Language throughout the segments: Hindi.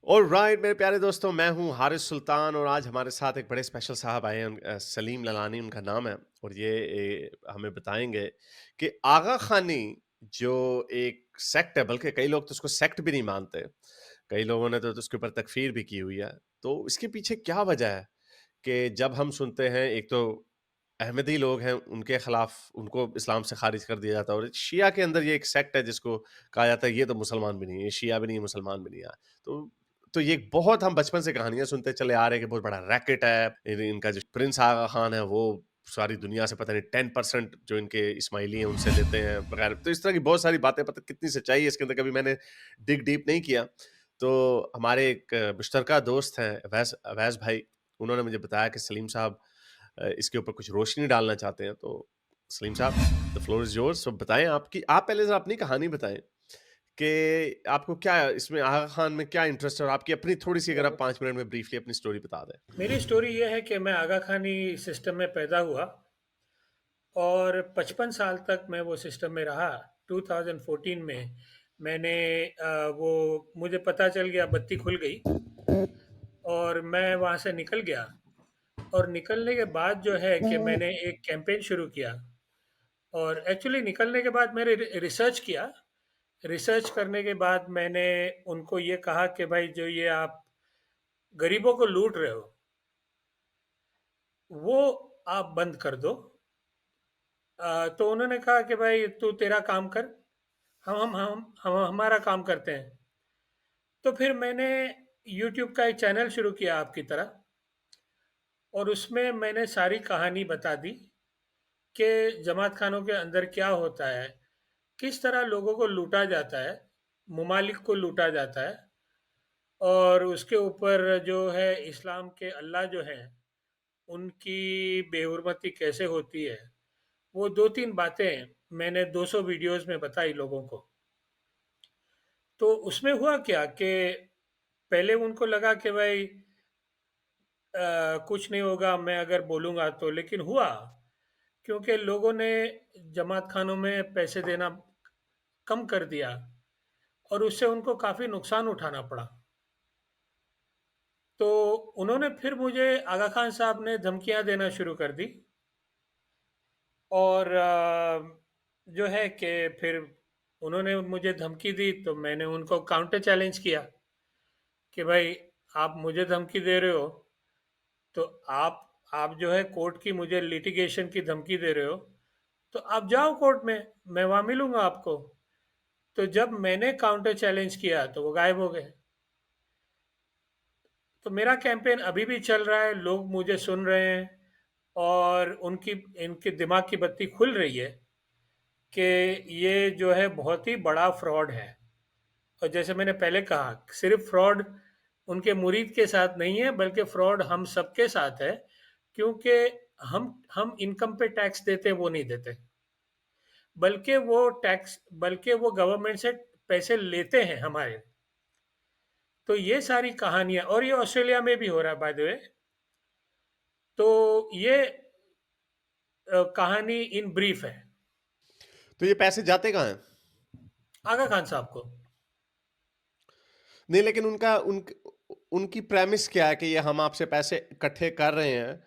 ऑलराइट मेरे प्यारे दोस्तों, मैं हूँ हारिस सुल्तान और आज हमारे साथ एक बड़े स्पेशल साहब आए हैं। सलीम ललानी उनका नाम है और ये हमें बताएंगे कि आगा खानी जो एक सेक्ट है, बल्कि कई लोग तो उसको सेक्ट भी नहीं मानते। कई लोगों ने तो उसके ऊपर तकफीर भी की हुई है। तो इसके पीछे क्या वजह है कि जब हम सुनते हैं, एक तो अहमदी लोग हैं उनके खिलाफ उनको इस्लाम से खारिज कर दिया जाता है, और शिया के अंदर ये एक सेक्ट है जिसको कहा जाता है ये तो मुसलमान भी नहीं है, ये शिया भी नहीं है, मुसलमान भी नहीं है। तो ये एक बहुत हम बचपन से कहानियां सुनते चले आ रहे हैं कि बहुत बड़ा रैकेट है। इनका जो प्रिंस आगा खान है वो सारी दुनिया से पता नहीं 10% जो इनके इस्माइली हैं उनसे लेते हैं वगैरह। तो इस तरह की बहुत सारी बातें, पता कितनी सच्चाई है इसके अंदर कभी मैंने डिग डीप नहीं किया। तो हमारे एक मुश्तरका दोस्त हैं अवैस अवैस भाई, उन्होंने मुझे बताया कि सलीम साहब इसके ऊपर कुछ रोशनी डालना चाहते हैं। तो सलीम साहब, द फ्लोर इज़ योर्स। तो बताएँ आपकी, आप पहले ज़रा अपनी कहानी बताएँ कि आपको क्या इसमें आगा खान में क्या इंटरेस्ट है, और आपकी अपनी थोड़ी-सी, अगर आप 5 मिनट में ब्रीफली अपनी स्टोरी बता दें? मेरी स्टोरी ये है कि मैं आगा खानी सिस्टम में पैदा हुआ और 55 साल तक मैं वो सिस्टम में रहा। 2014 में मैंने वो मुझे पता चल गया, बत्ती खुल गई और मैं वहाँ से निकल गया। और निकलने के बाद जो है कि मैंने एक कैंपेन शुरू किया और एक्चुअली निकलने के बाद मैंने रिसर्च किया। रिसर्च करने के बाद मैंने उनको ये कहा कि भाई, जो ये आप गरीबों को लूट रहे हो, वो आप बंद कर दो। तो उन्होंने कहा कि भाई तू तेरा काम कर, हम हमारा काम करते हैं। तो फिर मैंने यूट्यूब का एक चैनल शुरू किया आपकी तरह, और उसमें मैंने सारी कहानी बता दी कि जमात खानों के अंदर क्या होता है, किस तरह लोगों को लूटा जाता है, ममालिक को लूटा जाता है, और उसके ऊपर जो है इस्लाम के अल्लाह जो हैं उनकी बेहुरमती कैसे होती है। वो दो तीन बातें मैंने 200 वीडियोस में बताई लोगों को। तो उसमें हुआ क्या कि पहले उनको लगा कि भाई कुछ नहीं होगा मैं अगर बोलूँगा तो, लेकिन हुआ, क्योंकि लोगों ने जमात खानों में पैसे देना कम कर दिया और उससे उनको काफ़ी नुकसान उठाना पड़ा। तो उन्होंने फिर मुझे, आगा खान साहब ने धमकियां देना शुरू कर दी, और जो है कि फिर उन्होंने मुझे धमकी दी तो मैंने उनको काउंटर चैलेंज किया कि भाई, आप मुझे धमकी दे रहे हो, तो आप जो है कोर्ट की, मुझे लिटिगेशन की धमकी दे रहे हो, तो आप जाओ कोर्ट में, मैं वहाँ मिलूंगा आपको। तो जब मैंने काउंटर चैलेंज किया तो वो गायब हो गए। तो मेरा कैंपेन अभी भी चल रहा है, लोग मुझे सुन रहे हैं और उनकी इनके दिमाग की बत्ती खुल रही है कि ये जो है बहुत ही बड़ा फ्रॉड है। और जैसे मैंने पहले कहा, सिर्फ फ्रॉड उनके मुरीद के साथ नहीं है, बल्कि फ्रॉड हम सबके साथ है, क्योंकि हम इनकम पे टैक्स देते हैं, वो नहीं देते, बल्कि वो गवर्नमेंट से पैसे लेते हैं हमारे। तो ये सारी कहानियां, और ये ऑस्ट्रेलिया में भी हो रहा है बाय द वे। तो ये कहानी इन ब्रीफ है तो ये पैसे जाते कहाँ हैं? आगा खान साहब को। नहीं, लेकिन उनकी प्रेमिस क्या है कि ये हम आपसे पैसे इकट्ठे कर रहे हैं,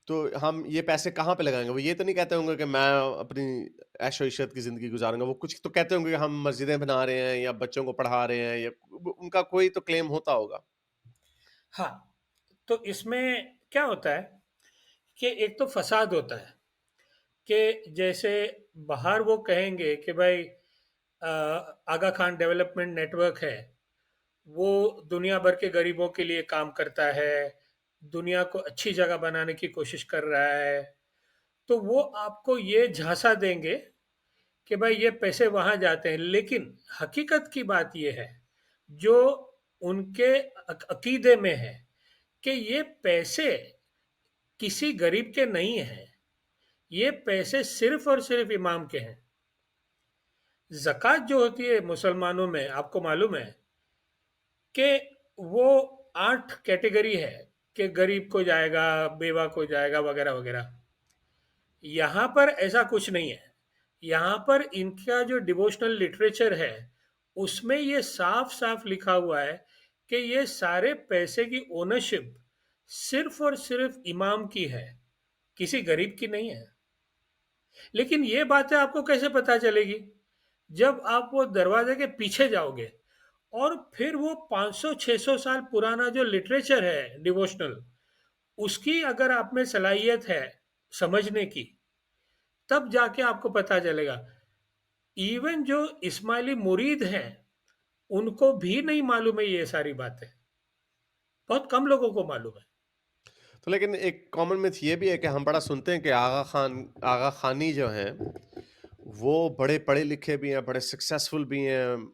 तो हम ये पैसे कहाँ पे लगाएँगे? वो ये तो नहीं कहते होंगे कि मैं अपनी ऐशो-इशरत की ज़िंदगी गुज़ारूँगा। वो कुछ तो कहते होंगे कि हम मस्जिदें बना रहे हैं या बच्चों को पढ़ा रहे हैं, या उनका कोई तो क्लेम होता होगा। हाँ, तो इसमें क्या होता है कि एक तो फसाद होता है कि जैसे बाहर वो कहेंगे कि भाई, आगा खान डेवलपमेंट नेटवर्क है, वो दुनिया भर के गरीबों के लिए काम करता है, दुनिया को अच्छी जगह बनाने की कोशिश कर रहा है। तो वो आपको ये झांसा देंगे कि भाई ये पैसे वहाँ जाते हैं, लेकिन हकीकत की बात ये है, जो उनके अकीदे में है, कि ये पैसे किसी गरीब के नहीं हैं, ये पैसे सिर्फ और सिर्फ इमाम के हैं। ज़कात जो होती है मुसलमानों में, आपको मालूम है कि वो 8 कैटेगरी है, कि गरीब को जाएगा, बेवा को जाएगा, वगैरह वगैरह। यहाँ पर ऐसा कुछ नहीं है। यहाँ पर इनका जो डिवोशनल लिटरेचर है, उसमें ये साफ साफ लिखा हुआ है कि ये सारे पैसे की ओनरशिप सिर्फ और सिर्फ इमाम की है, किसी गरीब की नहीं है। लेकिन ये बातें आपको कैसे पता चलेगी? जब आप वो दरवाजे के पीछे जाओगे और फिर वो 500-600 साल पुराना जो लिटरेचर है डिवोशनल, उसकी अगर आप में सलाहियत है समझने की, तब जाके आपको पता चलेगा। इवन जो इस्माइली मुरीद हैं, उनको भी नहीं मालूम है ये सारी बातें। बहुत कम लोगों को मालूम है। तो लेकिन एक कॉमन मिथ ये भी है कि हम बड़ा सुनते हैं कि आगा खानी जो हैं, वो बड़े पढ़े लिखे भी हैं, बड़े सक्सेसफुल भी हैं।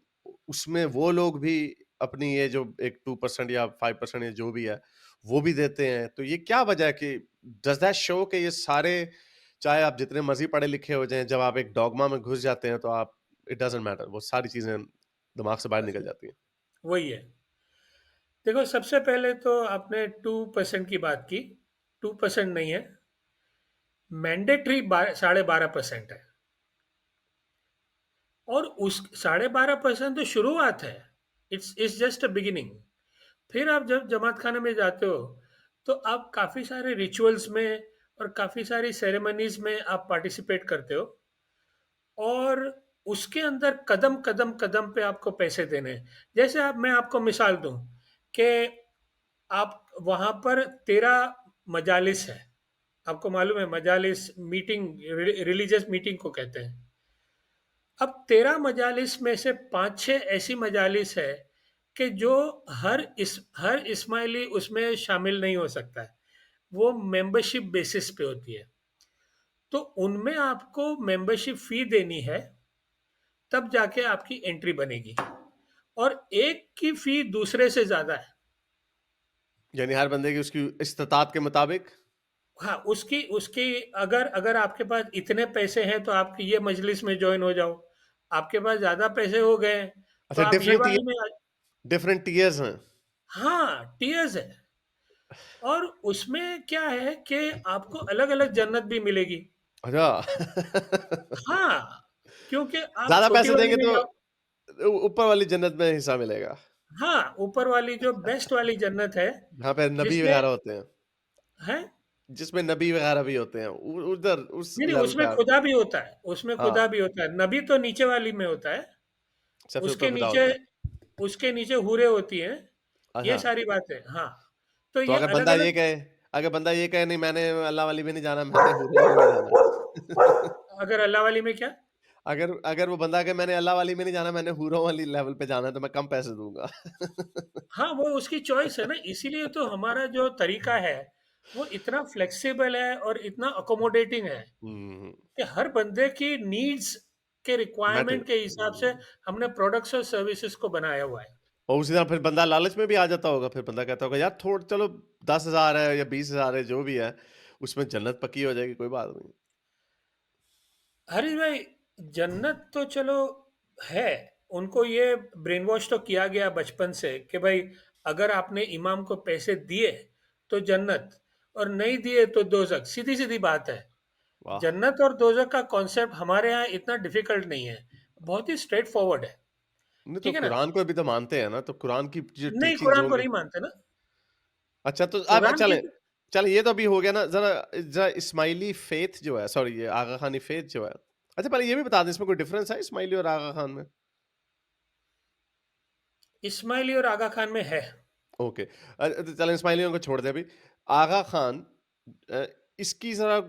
उसमें वो लोग भी अपनी ये जो एक 2% या 5% या जो भी है, वो भी देते हैं। तो ये क्या वजह है कि डज़ दैट शो कि ये सारे, चाहे आप जितने मर्ज़ी पढ़े लिखे हो जाएँ, जब आप एक डॉगमा में घुस जाते हैं तो आप, इट डज़न्ट मैटर, वो सारी चीज़ें दिमाग से बाहर निकल जाती हैं। वही है। देखो, सबसे पहले तो आपने 2% की बात की। 2% नहीं है, मैंडेटरी 12.5% है। और उस 12.5% तो शुरुआत है। It's just a beginning. फिर आप जब जमात खाने में जाते हो, तो आप काफ़ी सारे रिचुअल्स में और काफ़ी सारी सेरेमनीज में आप पार्टिसिपेट करते हो। और उसके अंदर कदम कदम कदम पे आपको पैसे देने हैं। जैसे आप, मैं आपको मिसाल दूं कि आप वहां पर 13 मजालिस है। आपको मालूम है मजालिस मीटिंग, रिलीजियस मीटिंग को कहते हैं। अब 13 मजालिस में से 5-6 ऐसी मजालिस है कि जो हर इस्माइली उसमें शामिल नहीं हो सकता है। वो मेंबरशिप बेसिस पे होती है। तो उनमें आपको मेंबरशिप फी देनी है, तब जाके आपकी एंट्री बनेगी। और एक की फी दूसरे से ज्यादा है। यानी हर बंदे की उसकी इस्तिताअत के मुताबिक? हाँ, उसकी उसकी अगर अगर आपके पास इतने पैसे हैं तो आप ये मजलिस में ज्वाइन हो जाओ। आपके पास ज्यादा पैसे हो गए तो अच्छा, आप ये वाली में डिफरेंट टियर्स हैं। हाँ, टीयर्स है। और उसमें क्या है कि आपको अलग अलग जन्नत भी मिलेगी। अच्छा। हाँ, क्योंकि आप ज़्यादा छोटी पैसे वाली देंगे में तो जाओ। ऊपर वाली जन्नत में हिस्सा मिलेगा, हाँ, ऊपर वाली जो बेस्ट वाली जन्नत है, जहाँ पे नबी जिसमें वगैरह होते हैं, है। जिसमें नबी वगैरह भी होते हैं, उधर उस नहीं नहीं, लेवल पे उसमें आप। खुदा भी होता है, उसमें हाँ, खुदा भी होता है। नबी तो नीचे वाली में होता है। सबसे ऊपर उसके खुदा नीचे होता है। उसके नीचे हूरें होती हैं। ये अच्छा, सारी बातें, हाँ। तो तो ये अलग अलग। अगर बंदा ये कहे नहीं मैंने अल्लाह वाली में नहीं जाना, मैंने हुरों वाली में जाना है। अगर अल्लाह वाली में क्या? अगर अगर वो बंदा कहे मैंने अल्लाह वाली में नहीं जाना, मैंने हुरों वाली लेवल पे जाना है, तो मैं कम पैसे दूँगा। हाँ, वो उसकी चॉइस है ना। इसीलिए तो हमारा जो तरीका है, वो इतना फ्लेक्सिबल है और इतना अकोमोडेटिंग है हुँ, कि हर बंदे की नीड्स के मैटर। रिक्वायरमेंट के हिसाब से हमने प्रोडक्ट्स और सर्विसेज को बनाया हुआ है। और उसी तरह फिर बंदा लालच में भी आ जाता होगा, फिर बंदा कहता होगा यार थोड़ चलो 10,000 है या 20,000 है जो भी है, उसमें जन्नत पक्की हो जाएगी, कोई बात नहीं। हरीश भाई, जन्नत तो चलो है। उनको ये ब्रेन वॉश तो किया गया बचपन से कि भाई, अगर आपने इमाम को पैसे दिए तो जन्नत, और नहीं दिए तो दोजक। सीधी सीधी बात है। वाह! जन्नत और दोजक का कॉन्सेप्ट हमारे यहाँ इतना डिफिकल्ट नहीं है। बहुत ही स्ट्रेट फॉरवर्ड है। नहीं तो ठीक है ना? कुरान को भी तो मानते हैं ना, तो कुरान की जो नहीं, टीचिंग्स कुरान को होंगी। नहीं मानते ना। अच्छा, तो अब कुरान की चलें चलें, ये तो अभी हो गया ना, ज़रा ज़रा इस्माइली फ़ेथ जो है, सॉरी ये आगा खानी फ़ेथ जो है। अच्छा, पहले ये भी बता दें इसमें कोई डिफरेंस है इस्माइली और आगा खान में? इस्माइली और आगा खान में है। ओके। तो चलें इस्माइलियों को छोड़ दें अभी। आगा खान, अ, इसकी ज़रा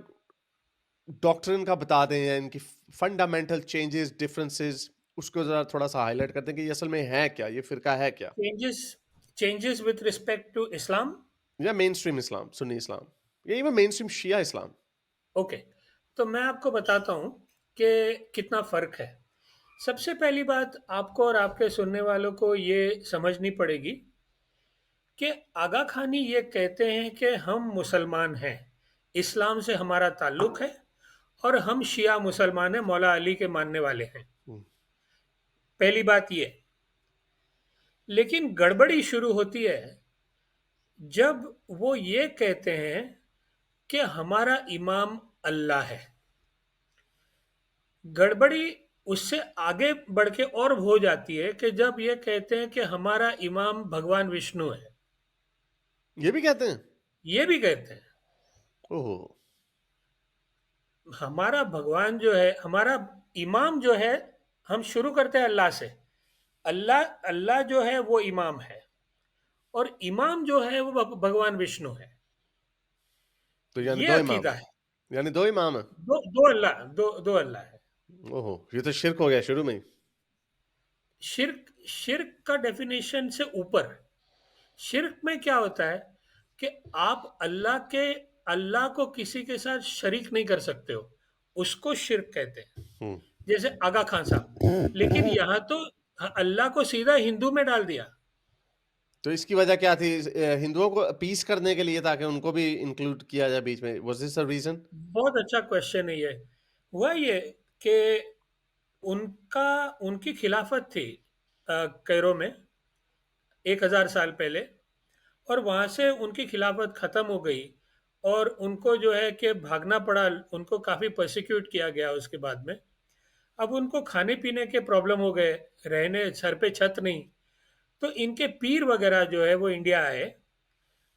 डॉक्ट्रिन का बता दें या इनकी फंडामेंटल चेंजेस, डिफरेंसेस, उसको ज़रा थोड़ा-सा हाइलाइट कर दें कि ये असल में है क्या? ये फ़िरका है क्या? Changes changes with respect to Islam. या मेनस्ट्रीम इस्लाम, सुन्नी इस्लाम, या even mainstream Shia Islam? Okay, तो मैं आपको बताता हूँ कि कितना फ़र्क है। सबसे पहली बात आपको और आपके सुनने वालों को ये समझनी पड़ेगी कि आगा खानी ये कहते हैं कि हम मुसलमान हैं, इस्लाम से हमारा ताल्लुक है, और हम शिया मुसलमान हैं, मौला अली के मानने वाले हैं। हुँ, पहली बात ये। लेकिन गड़बड़ी शुरू होती है जब वो ये कहते हैं कि हमारा इमाम अल्लाह है। गड़बड़ी उससे आगे बढ़ के और हो जाती है कि जब ये कहते हैं कि हमारा इमाम भगवान विष्णु है। ये भी कहते हैं? ये भी कहते हैं। ओहो! हमारा भगवान जो है, हमारा इमाम जो है, हम शुरू करते हैं अल्लाह से। अल्लाह अल्लाह जो है वो इमाम है, और इमाम जो है वो भगवान विष्णु है। तो यानी ये 2 इमाम, अकीदा है। यानी 2 इमाम हैं? दो अल्लाह है। ओहो! ये तो शिर्क हो गया शुरू में ही। शिर्क शिर्क का डेफिनेशन से ऊपर है। शिर्क में क्या होता है कि आप अल्लाह को किसी के साथ शरीक नहीं कर सकते हो, उसको शिर्क कहते हैं। हुँ। जैसे आगा खान साहब, लेकिन यहाँ तो अल्लाह को सीधा हिंदू में डाल दिया। तो इसकी वजह क्या थी? हिंदुओं को अपीस करने के लिए, ताकि उनको भी इंक्लूड किया जाए बीच में। Was this the reason? बहुत अच्छा क्वेश्चन है ये। हुआ ये कि उनका उनकी खिलाफत थी कैरो में 1000 साल पहले, और वहाँ से उनकी खिलाफत ख़त्म हो गई, और उनको जो है कि भागना पड़ा, उनको काफ़ी परसिक्यूट किया गया उसके बाद में। अब उनको खाने-पीने के प्रॉब्लम हो गए, रहने सर पे छत नहीं, तो इनके पीर वग़ैरह जो है वो इंडिया आए,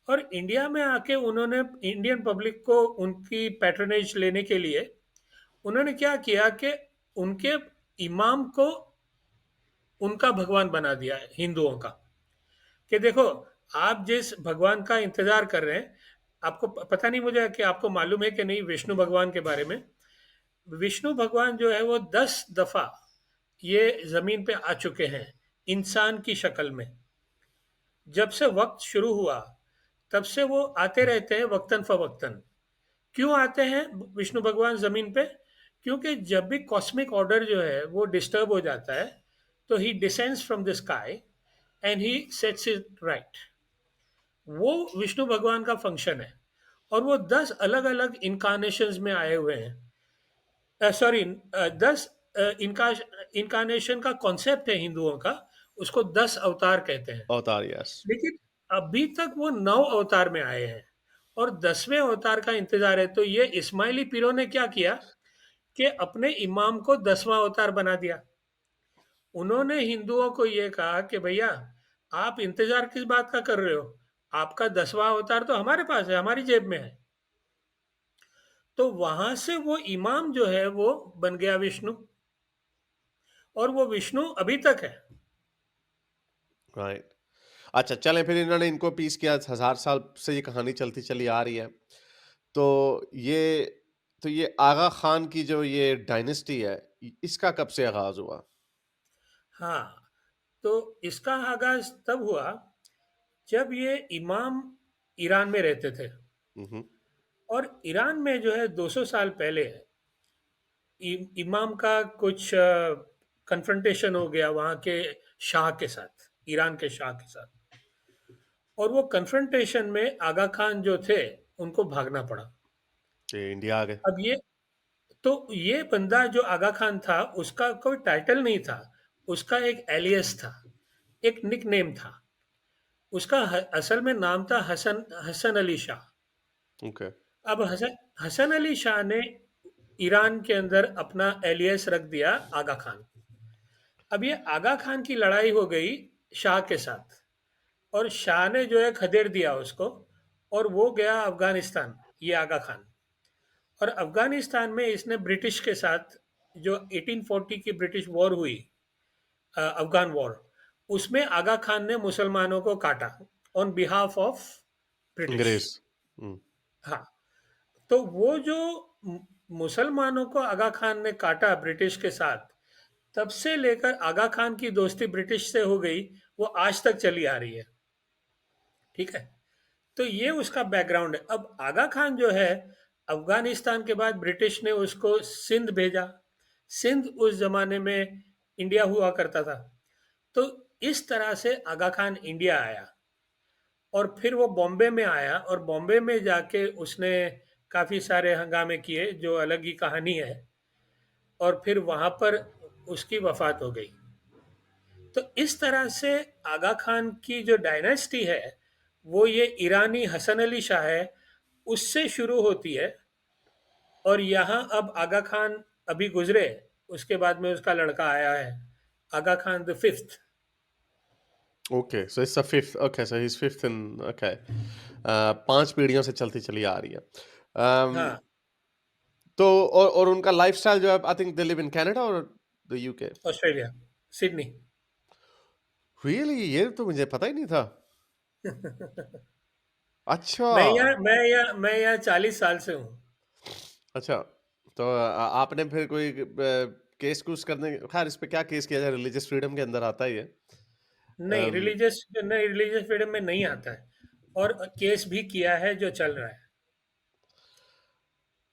और इंडिया में आके उन्होंने इंडियन पब्लिक को उनकी पैट्रोनेज लेने के लिए उन्होंने क्या किया कि उनके इमाम को उनका भगवान बना दिया है हिंदुओं का। कि देखो, आप जिस भगवान का इंतजार कर रहे हैं, आपको पता नहीं मुझे कि आपको मालूम है कि नहीं विष्णु भगवान के बारे में। विष्णु भगवान जो है वो 10 दफा ये जमीन पे आ चुके हैं इंसान की शक्ल में। जब से वक्त शुरू हुआ तब से वो आते रहते हैं वक्तन फवक्तन। क्यों आते हैं विष्णु भगवान जमीन पे? क्योंकि जब भी कॉस्मिक ऑर्डर जो है वो डिस्टर्ब हो जाता है, तो he descends from the sky and he sets it right. वो विष्णु भगवान का फंक्शन है, और वो 10 अलग अलग इनकारनेशन में आए हुए हैं। सॉरी, 10 इनकारनेशन का कॉन्सेप्ट है हिंदुओं का, उसको 10 अवतार कहते हैं। अवतार, यस। लेकिन अभी तक वो 9 अवतार में आए हैं, और 10वें अवतार का इंतजार है। तो ये इस्माइली पीरों ने क्या किया कि अपने इमाम को 10वां अवतार बना दिया। उन्होंने हिंदुओं को ये कहा कि भैया, आप इंतजार किस बात का कर रहे हो? आपका 10वां अवतार तो हमारे पास है, हमारी जेब में है। तो वहां से वो इमाम जो है वो बन गया विष्णु, और वो विष्णु अभी तक है। राइट। अच्छा, चलें, फिर इन्होंने इनको पीस किया, 1000 साल से ये कहानी चलती चली आ रही है। तो ये तो ये आगा खान की जो ये डायनेस्टी है, इसका कब से आगाज़ हुआ? हाँ, तो इसका आगाज तब हुआ जब ये इमाम ईरान में रहते थे। हुँ, हुँ। और ईरान में जो है 200 साल पहले इमाम का कुछ कन्फ्रंटेशन हो गया वहाँ के शाह के साथ, ईरान के शाह के साथ। और वो कन्फ्रंटेशन में आगा खान जो थे उनको भागना पड़ा। ये इंडिया आ गए। अब ये बंदा जो आगा खान था, उसका कोई टाइटल नहीं था, उसका एक एलियस था, एक निक नेम था। उसका असल में नाम था हसन हसन अली शाह। ओके। अब हसन अली शाह ने ईरान के अंदर अपना एलियस रख दिया आगा खान। अब ये आगा खान की लड़ाई हो गई शाह के साथ, और शाह ने जो है खदेड़ दिया उसको, और वो गया अफगानिस्तान, ये आगा खान। और अफगानिस्तान में इसने ब्रिटिश के साथ, जो 1840 की ब्रिटिश वॉर हुई, अफगान वॉर, उसमें आगा खान ने मुसलमानों को काटा ऑन बिहाफ ऑफ ब्रिटिश। अंग्रेज़। हुँ। हाँ, तो वो जो मुसलमानों को आगा खान ने काटा ब्रिटिश के साथ, तब से लेकर आगा खान की दोस्ती ब्रिटिश से हो गई, वो आज तक चली आ रही है। ठीक है, तो ये उसका बैकग्राउंड है। अब आगा खान जो है, अफगानिस्तान के बाद ब्रिटिश ने उसको सिंध भेजा। सिंध उस जमाने में इंडिया हुआ करता था। तो इस तरह से आगा खान इंडिया आया, और फिर वो बॉम्बे में आया, और बॉम्बे में जाके उसने काफ़ी सारे हंगामे किए जो अलग ही कहानी है, और फिर वहाँ पर उसकी वफात हो गई। तो इस तरह से आगा खान की जो डायनेस्टी है वो ये ईरानी हसन अली शाह है, उससे शुरू होती है। और यहाँ अब आगा खान अभी गुजरे, उसके बाद में उसका लड़का आया है, Aga Khan the fifth. Okay, so it's a fifth, okay, so he is fifth in, okay. 5 पीढ़ियों से चलती चली आ रही है। हाँ, तो और उनका लाइफ़स्टाइल जो है, I think they live in Canada और the UK? Australia, Sydney. Really? ये तो मुझे पता ही नहीं था। अच्छा। मैं यहाँ 40 साल से हूँ। अच्छा, तो आपने फिर कोई केस-कूस करने, ख़ैर इस पे क्या केस किया जाए, रिलीजियस फ्रीडम के अंदर आता ही है। अम, नहीं, रिलीजियस फ्रीडम में नहीं आता है, और केस भी किया है जो चल रहा है।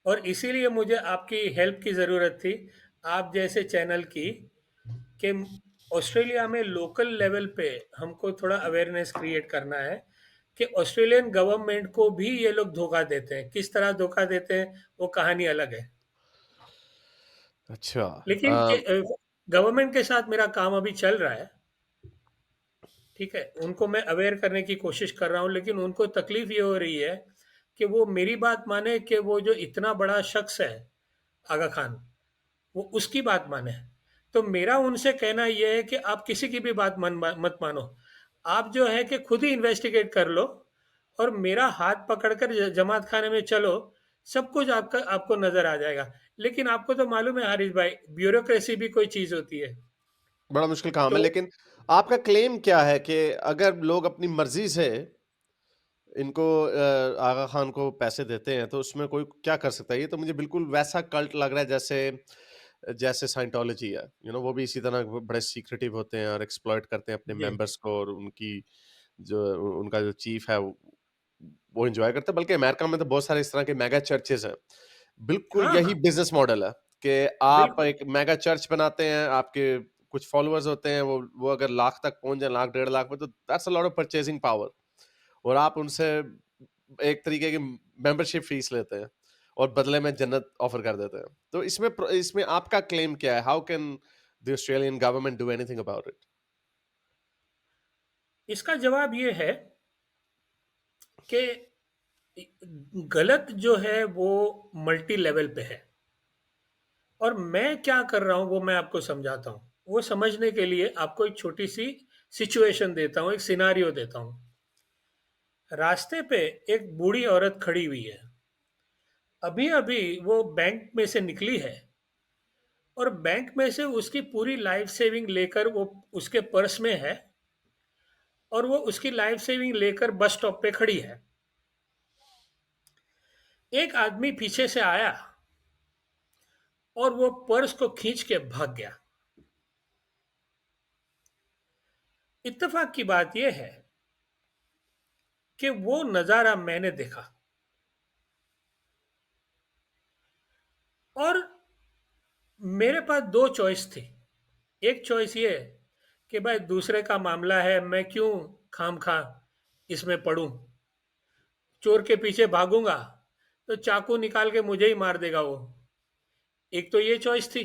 और इसीलिए मुझे आपकी हेल्प की ज़रूरत थी, आप जैसे चैनल की, कि ऑस्ट्रेलिया में लोकल लेवल पे हमको थोड़ा अवेयरनेस क्रिएट करना है कि ऑस्ट्रेलियन गवर्नमेंट को भी ये लोग धोखा देते हैं। किस तरह धोखा देते हैं वो कहानी अलग है। अच्छा। लेकिन गवर्नमेंट के साथ मेरा काम अभी चल रहा है, ठीक है? उनको मैं अवेयर करने की कोशिश कर रहा हूँ, लेकिन उनको तकलीफ ये हो रही है कि वो मेरी बात माने, कि वो जो इतना बड़ा शख्स है, आगा खान, वो उसकी बात माने। तो मेरा उनसे कहना ये है कि आप किसी की भी बात मत मानो। आप जो है कि खुद ही इन्वेस्टिगेट कर लो, और मेरा हाथ पकड़कर जमात खाने में चलो, सब कुछ आपको नजर आ जाएगा। लेकिन आपको तो मालूम है हारिस भाई, ब्यूरोक्रेसी भी कोई चीज होती है। बड़ा मुश्किल काम तो है, लेकिन आपका क्लेम क्या है कि अगर लोग अपनी मर्ज़ी से इनको आगा खान को पैसे देते हैं, तो उसमें कोई क्या कर सकता है? ये तो मुझे बिल्कुल वैसा कल्ट लग रहा है जैसे जैसे साइंटोलॉजी है। वो भी इसी तरह बड़े सीक्रेटिव होते हैं और एक्सप्लॉइट करते हैं अपने जी, मेंबर्स को, और उनकी जो उनका जो चीफ है वो एन्जॉय करता है। बल्कि अमेरिका में तो बहुत सारे इस तरह के मेगा चर्चेज़ हैं। बिल्कुल हाँ, यही हाँ, बिज़नेस मॉडल है कि आप बिल्कुल। एक मेगा चर्च बनाते हैं, आपके कुछ फॉलोअर्स होते हैं, वो अगर लाख तक पहुँच जाएँ, लाख, डेढ़ लाख में, तो that's a lot of purchasing power, और आप उनसे एक तरीके की मेंबरशिप फीस लेते हैं और बदले में जन्नत ऑफ़र कर देते हैं। तो इसमें आपका क्लेम क्या है? How can the Australian government do anything about it? इसका जवाब ये है कि गलत जो है वो मल्टी लेवल पे है, और मैं क्या कर रहा हूँ वो मैं आपको समझाता हूँ। वो समझने के लिए आपको एक छोटी सी सिचुएशन देता हूँ, एक सिनारियो देता हूँ। रास्ते पे एक बूढ़ी औरत खड़ी हुई है। अभी अभी वो बैंक में से निकली है, और बैंक में से उसकी पूरी लाइफ सेविंग लेकर वो उसके पर्स में है, और वो उसकी लाइफ सेविंग लेकर बस स्टॉप पे खड़ी है। एक आदमी पीछे से आया और वो पर्स को खींच के भाग गया। इत्तेफाक की बात यह है कि वो नज़ारा मैंने देखा, और मेरे पास दो चॉइस थी। एक चॉइस ये कि भाई दूसरे का मामला है, मैं क्यों खाम खा इसमें पढ़ूं, चोर के पीछे भागूंगा तो चाकू निकाल के मुझे ही मार देगा वो। एक तो ये चॉइस थी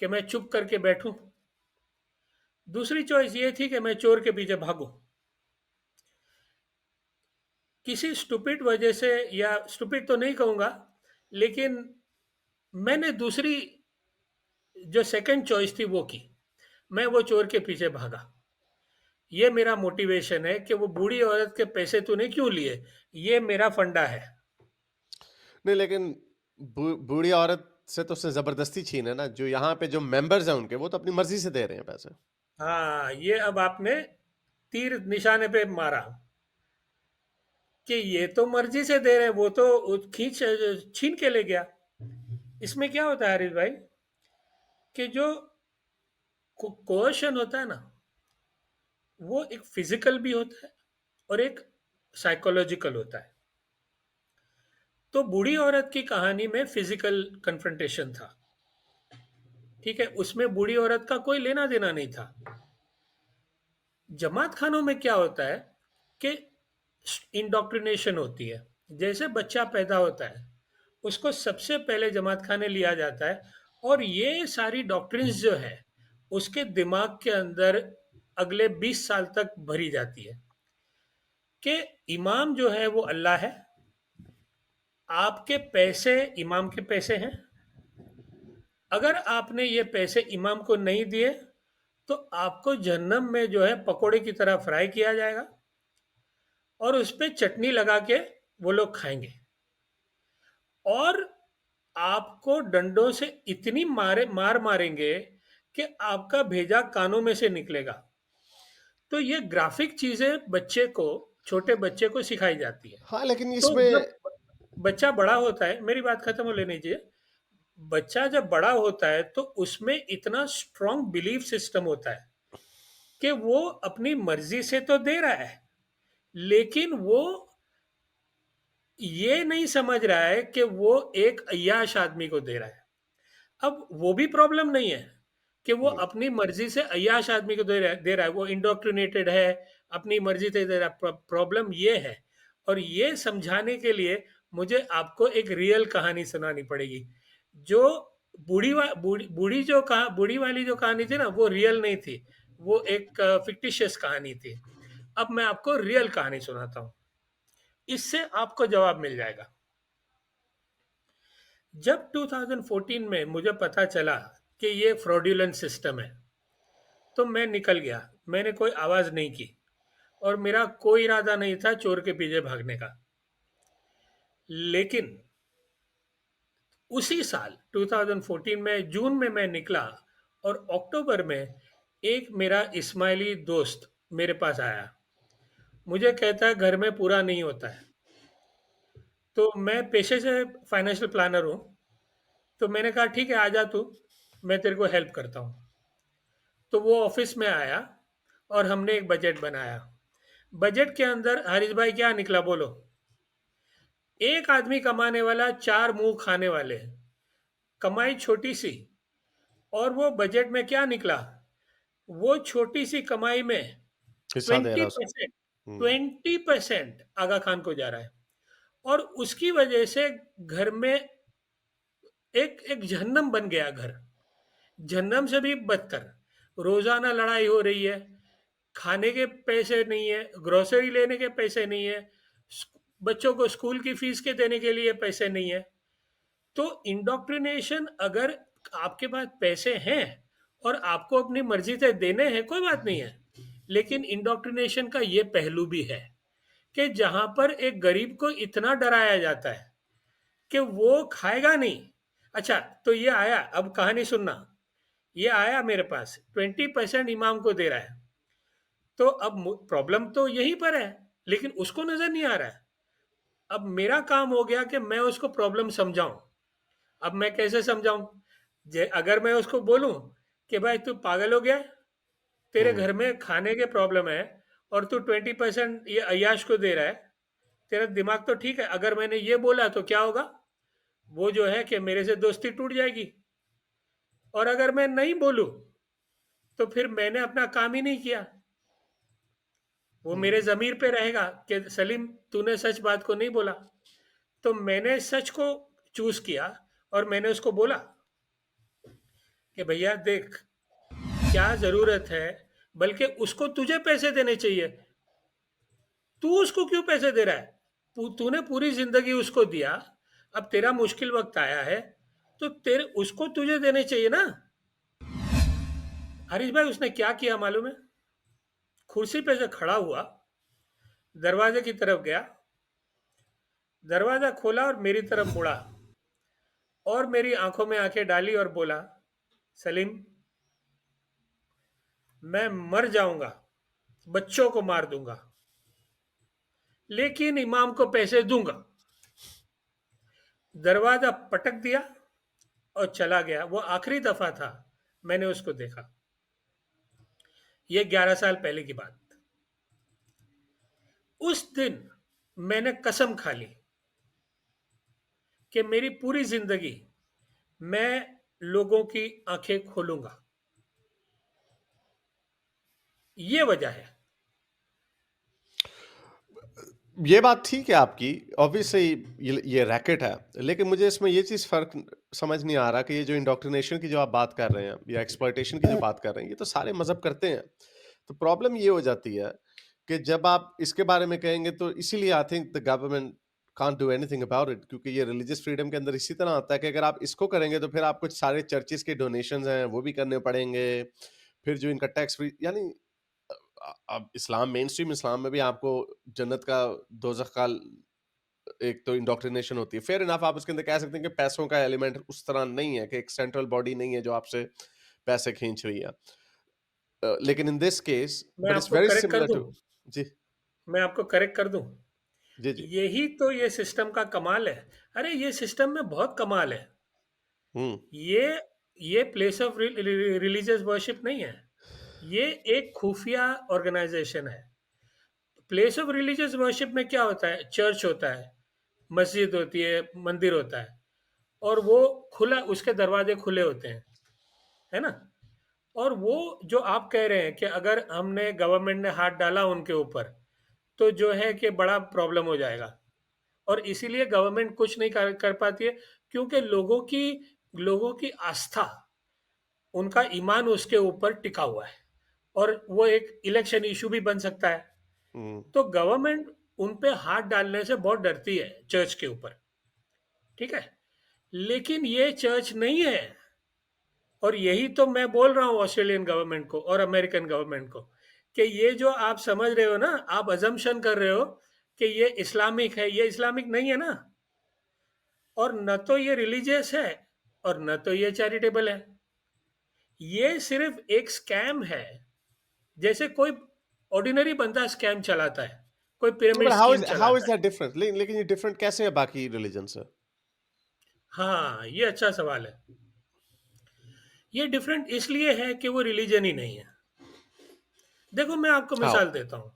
कि मैं चुप करके बैठूं। दूसरी चॉइस ये थी कि मैं चोर के पीछे भागूं। किसी स्टूपिड वजह से, या स्टूपिड तो नहीं कहूंगा, लेकिन मैंने दूसरी जो सेकंड चॉइस थी वो की। मैं वो चोर के पीछे भागा। ये मेरा मोटिवेशन है कि वो बूढ़ी औरत के पैसे तूने क्यों लिए। ये मेरा फंडा है। नहीं, लेकिन बूढ़ी औरत से तो उसने ज़बरदस्ती छीने ना, जो यहाँ पे जो मेंबर्स हैं उनके, वो तो अपनी मर्ज़ी से दे रहे हैं पैसे। हाँ, ये अब आपने तीर निशाने पे मारा, कि ये तो मर्जी से दे रहे हैं, वो तो खींच छीन के ले गया। इसमें क्या होता है हरीश भाई, कि जो कोर्शन होता है ना, वो एक फिजिकल भी होता है और एक साइकोलॉजिकल होता है। तो बूढ़ी औरत की कहानी में फिजिकल कन्फ्रंटेशन था, ठीक है, उसमें बूढ़ी औरत का कोई लेना देना नहीं था। जमात खानों में क्या होता है कि इंडोक्ट्रिनेशन होती है। जैसे बच्चा पैदा होता है, उसको सबसे पहले जमात खाने लिया जाता है, और ये सारी डॉक्ट्रिन्स जो है उसके दिमाग के अंदर अगले 20 साल तक भरी जाती है, कि इमाम जो है वो अल्लाह है, आपके पैसे इमाम के पैसे हैं, अगर आपने ये पैसे इमाम को नहीं दिए, तो आपको जहन्नम में जो है पकोड़े की तरह फ्राई किया जाएगा और उस पे चटनी लगा के वो लोग खाएंगे। और आपको डंडों से इतनी मार मारेंगे कि आपका भेजा कानों में से निकलेगा। तो ये ग्राफिक चीजें बच्चे को, छोटे बच्चे को सिखाई जाती है। हाँ, लेकिन तो इसमें जब बच्चा बड़ा होता है, मेरी बात खत्म हो लेनी चाहिए। बच्चा जब बड़ा होता है तो उसमें इतना स्ट्रांग बिलीफ सिस्टम होता है कि वो अपनी मर्जी से तो दे रहा है, लेकिन वो ये नहीं समझ रहा है कि वो एक अय्याश आदमी को दे रहा है। अब वो भी प्रॉब्लम नहीं है कि वो हुँ, अपनी मर्जी से अय्याश आदमी को दे रहा है, वो इंडोक्ट्रिनेटेड है, अपनी मर्जी से दे रहा है। प्रॉब्लम ये है, और ये समझाने के लिए मुझे आपको एक रियल कहानी सुनानी पड़ेगी। जो बूढ़ी वाली जो कहानी थी ना, वो रियल नहीं थी, वो एक फिक्टिशियस कहानी थी। अब मैं आपको रियल कहानी सुनाता हूँ, इससे आपको जवाब मिल जाएगा। जब 2014 में मुझे पता चला कि ये फ्रॉड्यूलेंट सिस्टम है, तो मैं निकल गया। मैंने कोई आवाज़ नहीं की और मेरा कोई इरादा नहीं था चोर के पीछे भागने का। लेकिन उसी साल 2014 में जून में मैं निकला, और अक्टूबर में एक मेरा इस्माइली दोस्त मेरे पास आया। मुझे कहता है घर में पूरा नहीं होता है। तो मैं पेशे से फाइनेंशियल प्लानर हूँ। तो मैंने कहा ठीक है, आ जा तू, मैं तेरे को हेल्प करता हूँ। तो वो ऑफिस में आया और हमने एक बजट बनाया। बजट के अंदर हरीश भाई क्या निकला बोलो? एक आदमी कमाने वाला, चार मुंह खाने वाले, कमाई छोटी सी। और वो बजट में क्या निकला? वो छोटी सी कमाई में हिस्सा दे रहा ट्वेंटी है उसको। परसेंट हुँ, 20% आगा खान को जा रहा है। और उसकी वजह से घर में एक एक जहन्नम बन गया घर। जहन्नम से भी बदतर, रोजाना लड़ाई हो रही है, खाने के पैसे नहीं है, ग्रोसरी लेने के पैसे नहीं है, बच्चों को स्कूल की फीस के देने के लिए पैसे नहीं है। तो इंडोक्ट्रिनेशन, अगर आपके पास पैसे हैं और आपको अपनी मर्जी से देने हैं, कोई बात नहीं है। लेकिन इंडोक्ट्रिनेशन का ये पहलू भी है कि जहां पर एक गरीब को इतना डराया जाता है कि वो खाएगा नहीं। अच्छा, तो ये आया, अब कहानी सुनना। ये आया मेरे पास, 20% इमाम को दे रहा है। तो अब प्रॉब्लम तो यहीं पर है, लेकिन उसको नजर नहीं आ रहा है। अब मेरा काम हो गया कि मैं उसको प्रॉब्लम समझाऊं। अब मैं कैसे समझाऊं? अगर मैं उसको बोलूं कि भाई तू पागल हो गया है, तेरे हुँ। घर में खाने के प्रॉब्लम है और तू 20% ये अयाश को दे रहा है, तेरा दिमाग तो ठीक है। अगर मैंने ये बोला तो क्या होगा? वो जो है कि मेरे से दोस्ती टूट जाएगी। और अगर मैं नहीं बोलूं तो फिर मैंने अपना काम ही नहीं किया। वो मेरे हुँ। ज़मीर पे रहेगा कि सलीम, तूने सच बात को नहीं बोला। तो मैंने सच को चूज़ किया और मैंने उसको बोला कि भैया देख, क्या ज़रूरत है, बल्कि उसको तुझे पैसे देने चाहिए। तू उसको क्यों पैसे दे रहा है? तूने पूरी ज़िंदगी उसको दिया, अब तेरा मुश्किल वक़्त आया है, तो तेरे उसको तुझे देने चाहिए ना। हरीश भाई, उसने क्या किया मालूम है? कुर्सी पे से खड़ा हुआ, दरवाजे की तरफ गया, दरवाज़ा खोला और मेरी तरफ मुड़ा और मेरी आंखों में आंखें डाली और बोला, सलीम, मैं मर जाऊंगा, बच्चों को मार दूंगा, लेकिन इमाम को पैसे दूंगा। दरवाजा पटक दिया और चला गया। वो आखिरी दफा था मैंने उसको देखा। ये 11 साल पहले की बात। उस दिन मैंने कसम खा ली कि मेरी पूरी जिंदगी मैं लोगों की आंखें खोलूंगा। ये वजह है। ये बात ठीक है आपकी, ऑब्वियसली ये रैकेट है, लेकिन मुझे इसमें ये चीज़ फ़र्क समझ नहीं आ रहा कि ये जो इंडोक्ट्रिनेशन की जो आप बात कर रहे हैं या एक्सप्लॉइटेशन की जो बात कर रहे हैं, ये तो सारे मज़हब करते हैं। तो प्रॉब्लम ये हो जाती है कि जब आप इसके बारे में कहेंगे तो इसीलिए I think the government can't do anything about it, क्योंकि ये रिलीजियस फ्रीडम के अंदर इसी तरह आता है कि अगर आप इसको करेंगे तो फिर आपको सारे चर्चेस के डोनेशंस हैं वो भी करने पड़ेंगे, फिर जो इनका टैक्स फ्री, यानी अब इस्लाम, मेन स्ट्रीम इस्लाम में भी आपको जन्नत का, दोजख का एक तो इंडोक्ट्रिनेशन होती है। फेयर इनफ, आप उसके अंदर कह सकते हैं कि पैसों का एलिमेंट उस तरह नहीं है, कि एक सेंट्रल बॉडी नहीं है जो आपसे पैसे खींच रही है। लेकिन इन दिस केस मैं बट इट्स आपको वेरी करेक्ट कर सिमिलर दूँ? टू। जी, मैं आपको करेक्ट कर दूँ? जी, जी। यही तो ये सिस्टम का कमाल है। अरे! ये सिस्टम में बहुत कमाल है। हुँ, ये ये प्लेस ऑफ रिलीजियस वर्शिप नहीं है। ये एक खुफिया ऑर्गेनाइज़ेशन है। प्लेस ऑफ रिलीजियस वर्शिप में क्या होता है? चर्च होता है, मस्जिद होती है, मंदिर होता है और वो खुला, उसके दरवाजे खुले होते हैं, है ना? और वो जो आप कह रहे हैं कि अगर हमने गवर्नमेंट ने हाथ डाला उनके ऊपर, तो जो है कि बड़ा प्रॉब्लम हो जाएगा और इसीलिए गवर्नमेंट कुछ नहीं कर कर पाती है क्योंकि लोगों की आस्था, उनका ईमान उसके ऊपर टिका हुआ है और वो एक इलेक्शन इश्यू भी बन सकता है। हुँ। तो गवर्नमेंट उन पे हाथ डालने से बहुत डरती है चर्च के ऊपर, ठीक है? लेकिन ये चर्च नहीं है और यही तो मैं बोल रहा हूँ ऑस्ट्रेलियन गवर्नमेंट को और अमेरिकन गवर्नमेंट को कि ये जो आप समझ रहे हो ना, आप अजम्पशन कर रहे हो कि ये इस्लामिक है, ये इस्लामिक नहीं है ना। और न तो ये रिलीजियस है और न तो ये चैरिटेबल है। ये सिर्फ एक स्कैम है, जैसे कोई ऑर्डिनरी बंदा स्कैम चलाता है, कोई pyramid but scheme how is चलाता है। That different? लेकिन ये डिफरेंट कैसे है बाकी रिलिजन से? हाँ, ये अच्छा सवाल है। ये डिफरेंट इसलिए है कि वो रिलीजन ही नहीं है। देखो मैं आपको हाउ? मिसाल देता हूँ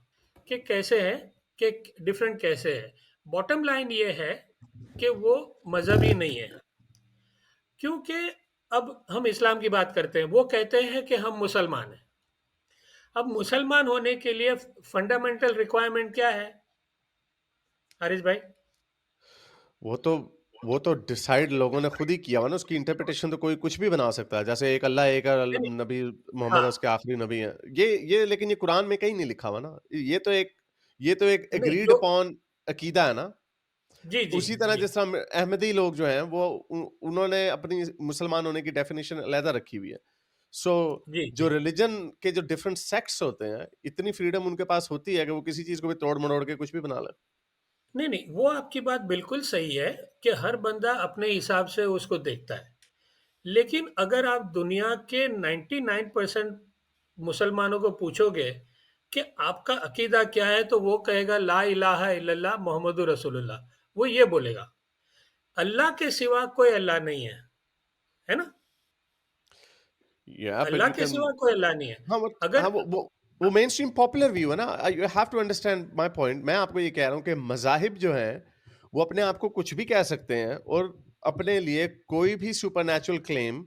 कि कैसे है, कि डिफरेंट कैसे है। बॉटम लाइन ये है कि वो मजहबी नहीं है, क्योंकि अब हम इस्लाम की बात करते हैं, वो कहते हैं कि हम मुसलमान हैं। अब मुसलमान होने के लिए फंडामेंटल रिक्वायरमेंट क्या है, हारिस भाई? वो तो वो तो डिसाइड लोगों ने खुद ही किया हुआ ना, उसकी इंटरप्रिटेशन तो कोई कुछ भी बना सकता है। जैसे एक अल्लाह, एक नहीं, नहीं, नबी मोहम्मद हाँ, उसके आखिरी नबी हैं। ये लेकिन ये कुरान में कहीं नहीं लिखा हुआ ना। ये तो एक नहीं एग्रीड जो, अपॉन अकीदा है ना। जी, जी, उसी तरह जी, जिस तरह अहमदी लोग जो हैं वो उन्होंने अपनी मुसलमान होने की डेफिनेशन अलहदा रखी हुई है। सो जी, जो जी। रिलीजन के जो डिफरेंट सेक्ट्स होते हैं, इतनी फ्रीडम उनके पास होती है कि वो किसी चीज़ को भी तोड़-मरोड़ के कुछ भी बना लें। नहीं, नहीं, वो आपकी बात बिल्कुल सही है कि हर बंदा अपने हिसाब से उसको देखता है। लेकिन अगर आप दुनिया के 99% मुसलमानों को पूछोगे कि आपका अकीदा क्या है, तो वो कहेगा ला इलाहा इल्लल्लाह मोहम्मदुर रसूलुल्लाह। वो ये बोलेगा, अल्लाह के सिवा कोई अल्लाह नहीं है ना? या बट अल्लाह यू के कैन। सिवा कोई अल्लाह नहीं है। हाँ, बट हाँ, अगर वो मेनस्ट्रीम पॉपुलर व्यू है ना। You have to understand my point. मैं आपको ये कह रहा हूँ कि मज़ाहिब जो हैं, वो अपने आप को कुछ भी कह सकते हैं और अपने लिए कोई भी सुपरनैचुरल क्लेम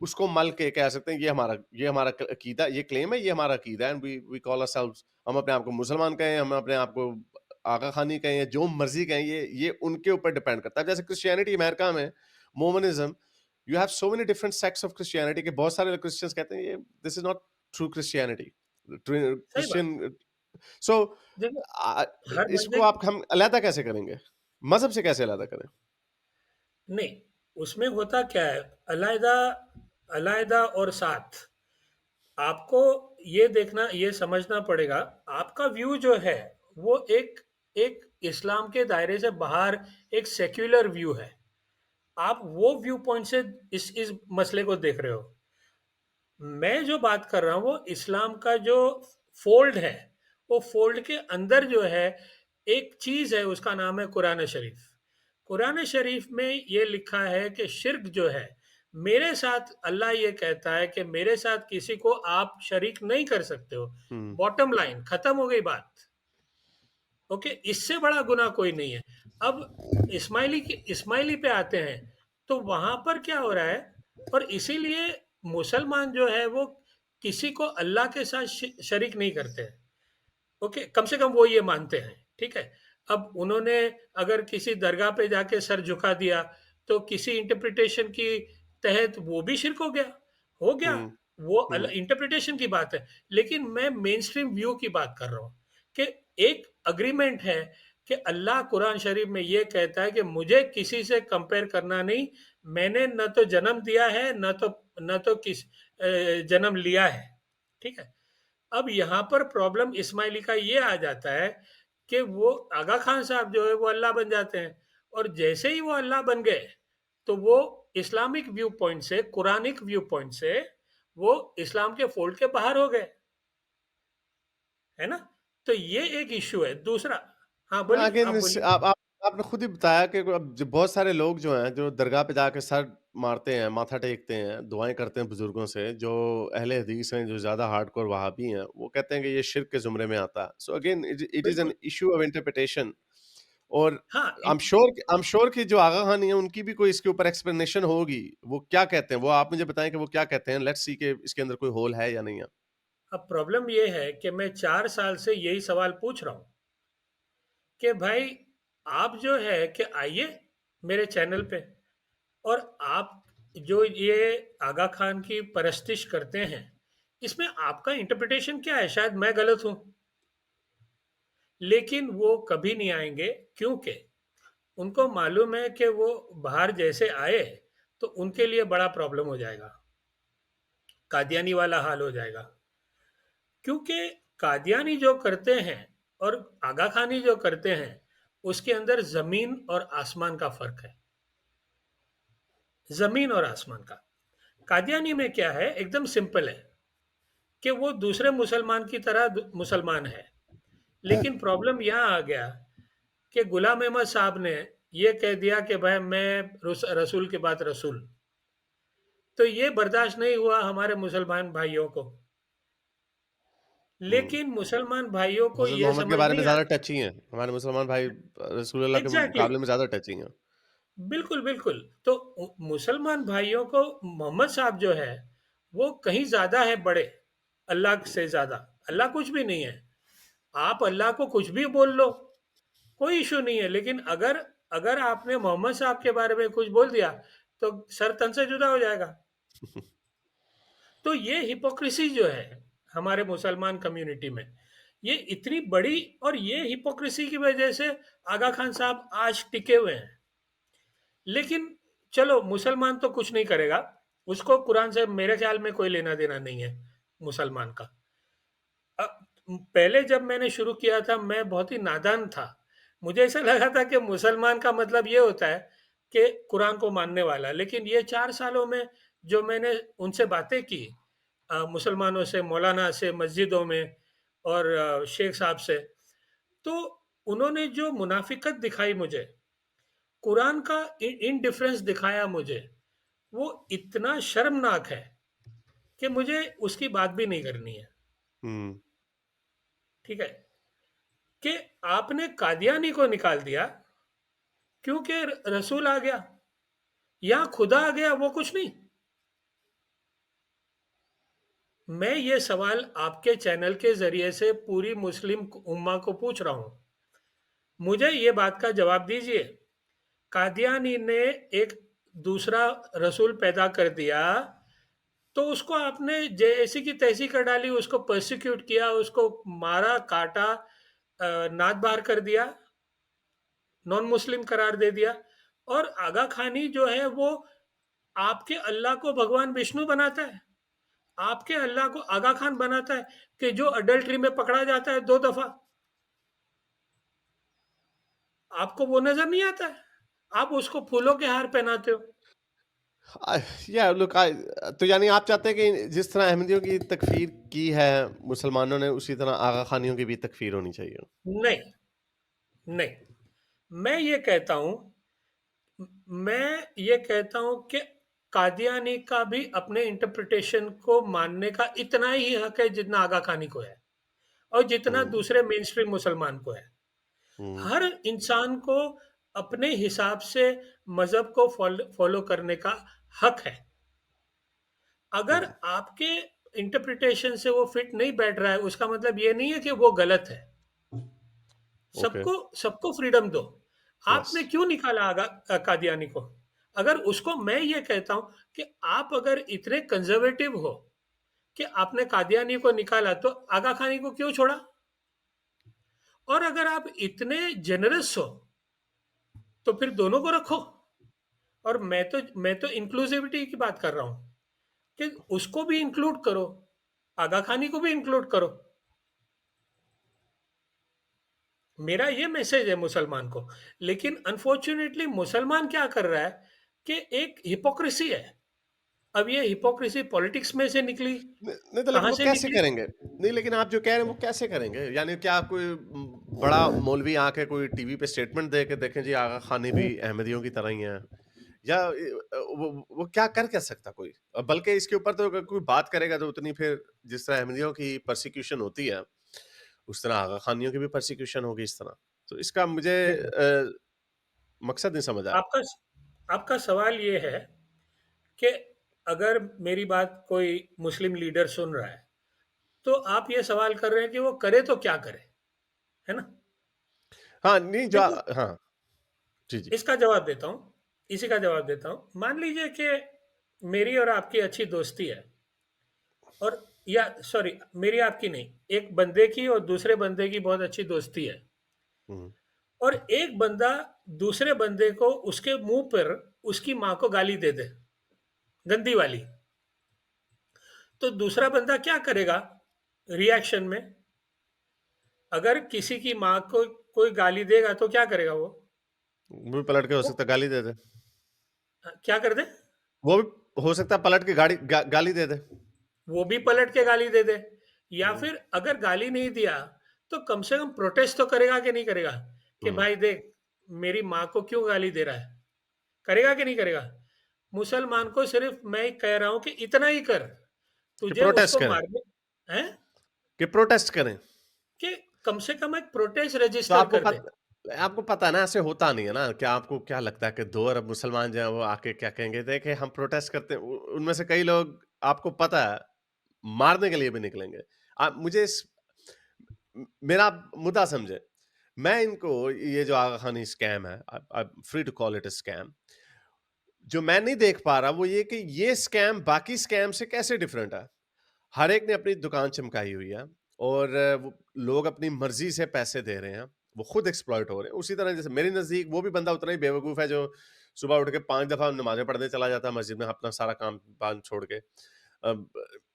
उसको मल के कह सकते हैं, ये हमारा अकीदा, ये क्लेम है, ये हमारा अकीदा है, एंड वी कॉल आवरसेल्व्स, हम अपने आप को मुसलमान कहें, हम अपने आप को आगा खानी कहें, या जो मर्जी कहें, ये उनके ऊपर डिपेंड करता है। जैसे क्रिश्चियनिटी अमेरिका में, Mormonism, you have so many different sects of Christianity के बहुत सारे क्रिश्चियंस कहते हैं ये this is not true Christianity, सही बात, क्रिश्चियन। सो देखो हर इसको बंदे, आप हम अलहदा कैसे करेंगे? मजहब से कैसे अलहदा करें? नहीं, उसमें होता क्या है, अलहदा, अलहदा और साथ, आपको ये देखना, ये समझना पड़ेगा, आपका व्यू जो है वो एक एक इस्लाम के दायरे से बाहर एक सेक्युलर व्यू है। आप वो व्यू पॉइंट से इस मसले को देख रहे हो। मैं जो बात कर रहा हूँ वो इस्लाम का जो फोल्ड है, वो फोल्ड के अंदर जो है एक चीज है, उसका नाम है कुरान शरीफ। कुरान शरीफ में ये लिखा है कि शिर्क जो है, मेरे साथ अल्लाह ये कहता है कि मेरे साथ किसी को आप शरीक नहीं कर सकते हो। हम्म। बॉटम लाइन खत्म हो गई बात। ओके, इससे बड़ा गुनाह कोई नहीं है। अब इस्माइली पे आते हैं, तो वहां पर क्या हो रहा है, और इसीलिए मुसलमान जो है वो किसी को अल्लाह के साथ शरीक नहीं करते हैं। ओके, कम से कम वो ये मानते हैं, ठीक है? अब उन्होंने अगर किसी दरगाह पे जाके सर झुका दिया, तो किसी इंटरप्रिटेशन की तहत वो भी शिर्क हो गया। हम्म। वो हम्म। इंटरप्रिटेशन की बात है, लेकिन मैं मेन स्ट्रीम व्यू की बात कर रहा हूँ कि एक अग्रीमेंट है कि अल्लाह कुरान शरीफ में ये कहता है कि मुझे किसी से कंपेयर करना नहीं, मैंने न तो जन्म दिया है, न तो जन्म लिया है, ठीक है? अब यहाँ पर प्रॉब्लम इस्माइली का ये आ जाता है कि वो आगा खान साहब जो है वो अल्लाह बन जाते हैं, और जैसे ही वो अल्लाह बन गए, तो वो इस्लामिक व्यू पॉइंट से, कुरानिक व्यू पॉइंट से वो इस्लाम के फोल्ड के बाहर हो गए, है ना? तो ये एक इश्यू है। दूसरा, हाँ बोलिए, आप अगेन बोलिए। आपने खुद ही बताया कि अब बहुत सारे लोग जो हैं जो दरगाह पे जाके सर मारते हैं, माथा टेकते हैं, दुआएं करते हैं बुजुर्गों से, जो अहले हदीस हैं, जो ज्यादा हार्डकोर वहाबी हैं, वो कहते हैं कि ये शिर्क के जुमरे में आता है। So again it is an बिल्कुल। Issue of interpretation. और हाँ, आई एम श्योर कि जो आगा खानी है उनकी भी कोई इसके ऊपर एक्सप्लेनेशन होगी। वो क्या कहते हैं, वो आप मुझे बताएं कि वो क्या कहते हैं। लेट्स सी कि इसके अंदर कोई होल है या नहीं है। अब प्रॉब्लम ये है कि मैं 4 साल से यही सवाल पूछ रहा हूँ कि भाई, आप जो है कि आइए मेरे चैनल पे, और आप जो ये आगा खान की परस्तिश करते हैं, इसमें आपका इंटरप्रिटेशन क्या है? शायद मैं गलत हूँ, लेकिन वो कभी नहीं आएँगे, क्योंकि उनको मालूम है कि वो बाहर जैसे आए, तो उनके लिए बड़ा प्रॉब्लम हो जाएगा, कादियानी वाला हाल हो जाएगा। क्योंकि कादियानी जो करते हैं और आगा खानी जो करते हैं, उसके अंदर ज़मीन और आसमान का फ़र्क है, ज़मीन और आसमान का। कादियानी में क्या है, एकदम सिंपल है कि वो दूसरे मुसलमान की तरह मुसलमान है, लेकिन प्रॉब्लम यहाँ आ गया कि गुलाम अहमद साहब ने ये कह दिया कि भाई मैं रसूल के बाद रसूल, तो ये बर्दाश्त नहीं हुआ हमारे मुसलमान भाइयों को। हम्म। लेकिन मुसलमान भाइयों को हजरत ये मोहम्मद के समझ बारे में नहीं ज्यादा आता। टची हैं हमारे मुसलमान भाई, रसूलुल्लाह के एग्जैक्टली, मुकाबले में ज्यादा टची हैं। बिल्कुल बिल्कुल। तो मुसलमान भाइयों को मोहम्मद साहब जो है वो कहीं ज्यादा है बड़े, अल्लाह से ज्यादा। अल्लाह कुछ भी नहीं है, आप अल्लाह को कुछ भी बोल लो, कोई इशू नहीं है, लेकिन अगर अगर आपने मोहम्मद साहब के बारे में कुछ बोल दिया, तो सर तन से जुदा हो जाएगा। तो ये हिपोक्रेसी जो है हमारे मुसलमान कम्युनिटी में, ये इतनी बड़ी, और ये हिपोक्रेसी की वजह से आगा खान साहब आज टिके हुए हैं। लेकिन चलो, मुसलमान तो कुछ नहीं करेगा, उसको कुरान से मेरे ख्याल में कोई लेना देना नहीं है मुसलमान का। अ, पहले जब मैंने शुरू किया था, मैं बहुत ही नादान था। मुझे ऐसा लगा था कि मुसलमान का मतलब ये होता है कि कुरान को मानने वाला। लेकिन ये 4 सालों में जो मैंने उनसे बातें की, मुसलमानों से, मौलाना से, मस्जिदों में, और शेख साहब से, तो उन्होंने जो मुनाफिकत दिखाई मुझे, कुरान का इनडिफरेंस दिखाया मुझे, वो इतना शर्मनाक है कि मुझे उसकी बात भी नहीं करनी है। हम्म। ठीक है, कि आपने कादियानी को निकाल दिया क्योंकि रसूल आ गया या खुदा आ गया, वो कुछ नहीं। मैं ये सवाल आपके चैनल के जरिए से पूरी मुस्लिम उम्मा को पूछ रहा हूं, मुझे ये बात का जवाब दीजिए। कादियानी ने एक दूसरा रसूल पैदा कर दिया, तो उसको आपने जैसी की तैसी कर डाली, उसको प्रोसिक्यूट किया, उसको मारा, काटा, नाद बार कर दिया, नॉन मुस्लिम करार दे दिया। और आगा खानी जो है वो आपके अल्लाह को भगवान विष्णु बनाता है, आपके अल्लाह को आगा खान बनाता है, कि जो अडल्ट्री में पकड़ा जाता है 2 दफा, आपको वो नजर नहीं आता है, आप उसको फूलों के हार पहनाते हो। या लुक आई, तो यानी आप चाहते हैं कि जिस तरह अहमदियों की तकफीर की है मुसलमानों ने, उसी तरह आगा खानियों की भी तकफीर होनी चाहिए। नहीं, नहीं, मैं ये कहता हूं, मैं ये कहता हूं कि कादियानी का भी अपने इंटरप्रिटेशन को मानने का इतना ही हक है जितना आगा खानी को है, और जितना हम्म। दूसरे मेन स्ट्रीम मुसलमान को है। हम्म। हर इंसान को अपने हिसाब से मजहब को फॉलो करने का हक है। अगर हम्म। आपके इंटरप्रिटेशन से वो फिट नहीं बैठ रहा है, उसका मतलब ये नहीं है कि वो गलत है। ओके। सबको सबको फ्रीडम दो। यस। आपने क्यों निकाला कादियानी को? अगर उसको, मैं ये कहता हूं कि आप अगर इतने कंजर्वेटिव हो कि आपने कादियानी को निकाला, तो आगा खानी को क्यों छोड़ा? और अगर आप इतने जेनरस हो, तो फिर दोनों को रखो। और मैं तो इंक्लूसिविटी की बात कर रहा हूँ कि उसको भी इंक्लूड करो, आगा खानी को भी इंक्लूड करो। मेरा ये मैसेज है मुसलमान को। लेकिन अनफॉर्चुनेटली मुसलमान क्या कर रहा है कि एक हिपोक्रेसी है। अब ये हिपोक्रेसी पॉलिटिक्स में से निकली, नहीं तो लेकिन कहाँ वो से कैसे निकली? करेंगे? नहीं लेकिन आप जो कह रहे हैं वो कैसे करेंगे? यानी क्या कोई बड़ा मौलवी आके कोई टीवी पे स्टेटमेंट दे के देखें जी आगा खानी भी अहमदियों की तरह ही है, या वो क्या कर क्या सकता कोई? बल्कि इसके ऊपर तो अगर कोई बात करेगा तो उतनी फिर जिस तरह अहमदियों की परसिक्यूशन होती है उस तरह आगा खानियों की भी परसिक्यूशन होगी इस तरह। तो इसका मुझे देखो, मकसद नहीं समझ आया। आपका आपका सवाल ये है कि अगर मेरी बात कोई मुस्लिम लीडर सुन रहा है, तो आप ये सवाल कर रहे हैं कि वो करे तो क्या करे, है ना? हाँ, नहीं जो देखो, हाँ, जी, जी। इसका जवाब देता हूँ, इसी का जवाब देता हूँ। मान लीजिए कि मेरी और आपकी अच्छी दोस्ती है, और या सॉरी, मेरी आपकी नहीं, एक बंदे की और दूसरे बंदे की बहुत अच्छी दोस्ती है। हुँ, और एक बंदा दूसरे बंदे को उसके मुंह पर उसकी माँ को गाली दे दे, गंदी वाली। तो दूसरा बंदा क्या करेगा रिएक्शन में? अगर किसी की माँ को कोई गाली देगा तो क्या करेगा वो? वो भी पलट के हो वो सकता है गाली दे दे। क्या कर दे? वो भी हो सकता है पलट के गाली दे दे। वो भी पलट के गाली दे दे। या हुँ, फिर अगर गाली नहीं दिया, तो कम से कम प्रोटेस्ट तो करेगा कि नहीं करेगा? कि हुँ। भाई देख, मेरी माँ को क्यों गाली दे रहा है? करेगा कि नहीं करेगा? मुसलमान को सिर्फ मैं कह रहा हूं कि इतना ही कर, कि तुझे प्रोटेस्ट उसको करें, मारने हैं, कि प्रोटेस्ट करें। कि कम से कम एक प्रोटेस्ट तो रजिस्टर कर दे। आपको पता है ना ऐसे होता नहीं है ना, क्या आपको क्या लगता है कि 2 अरब मुसलमान जो हैं वो आके क्या कहेंगे? देखें हम प्रोटेस्ट करते हैं, उ उनमें से कई लोग आपको पता है मारने के लिए भी निकलेंगे। आप मुझे इस मेरा आप मुद्दा समझें। मैं इनको ये जो आगा खानी स्कैम है, I am free to call it a scam. जो मैं नहीं देख पा रहा वो ये कि ये स्कैम बाकी स्कैम से कैसे डिफरेंट है। हर एक ने अपनी दुकान चमकाई हुई है और वो लोग अपनी मर्जी से पैसे दे रहे हैं, वो खुद एक्सप्लॉइट हो रहे हैं। उसी तरह जैसे मेरे नजदीक वो भी बंदा उतना ही बेवकूफ है जो सुबह उठ के 5 दफा नमाजें पढ़ने चला जाता है मस्जिद में अपना सारा काम बांध छोड़ के। अब,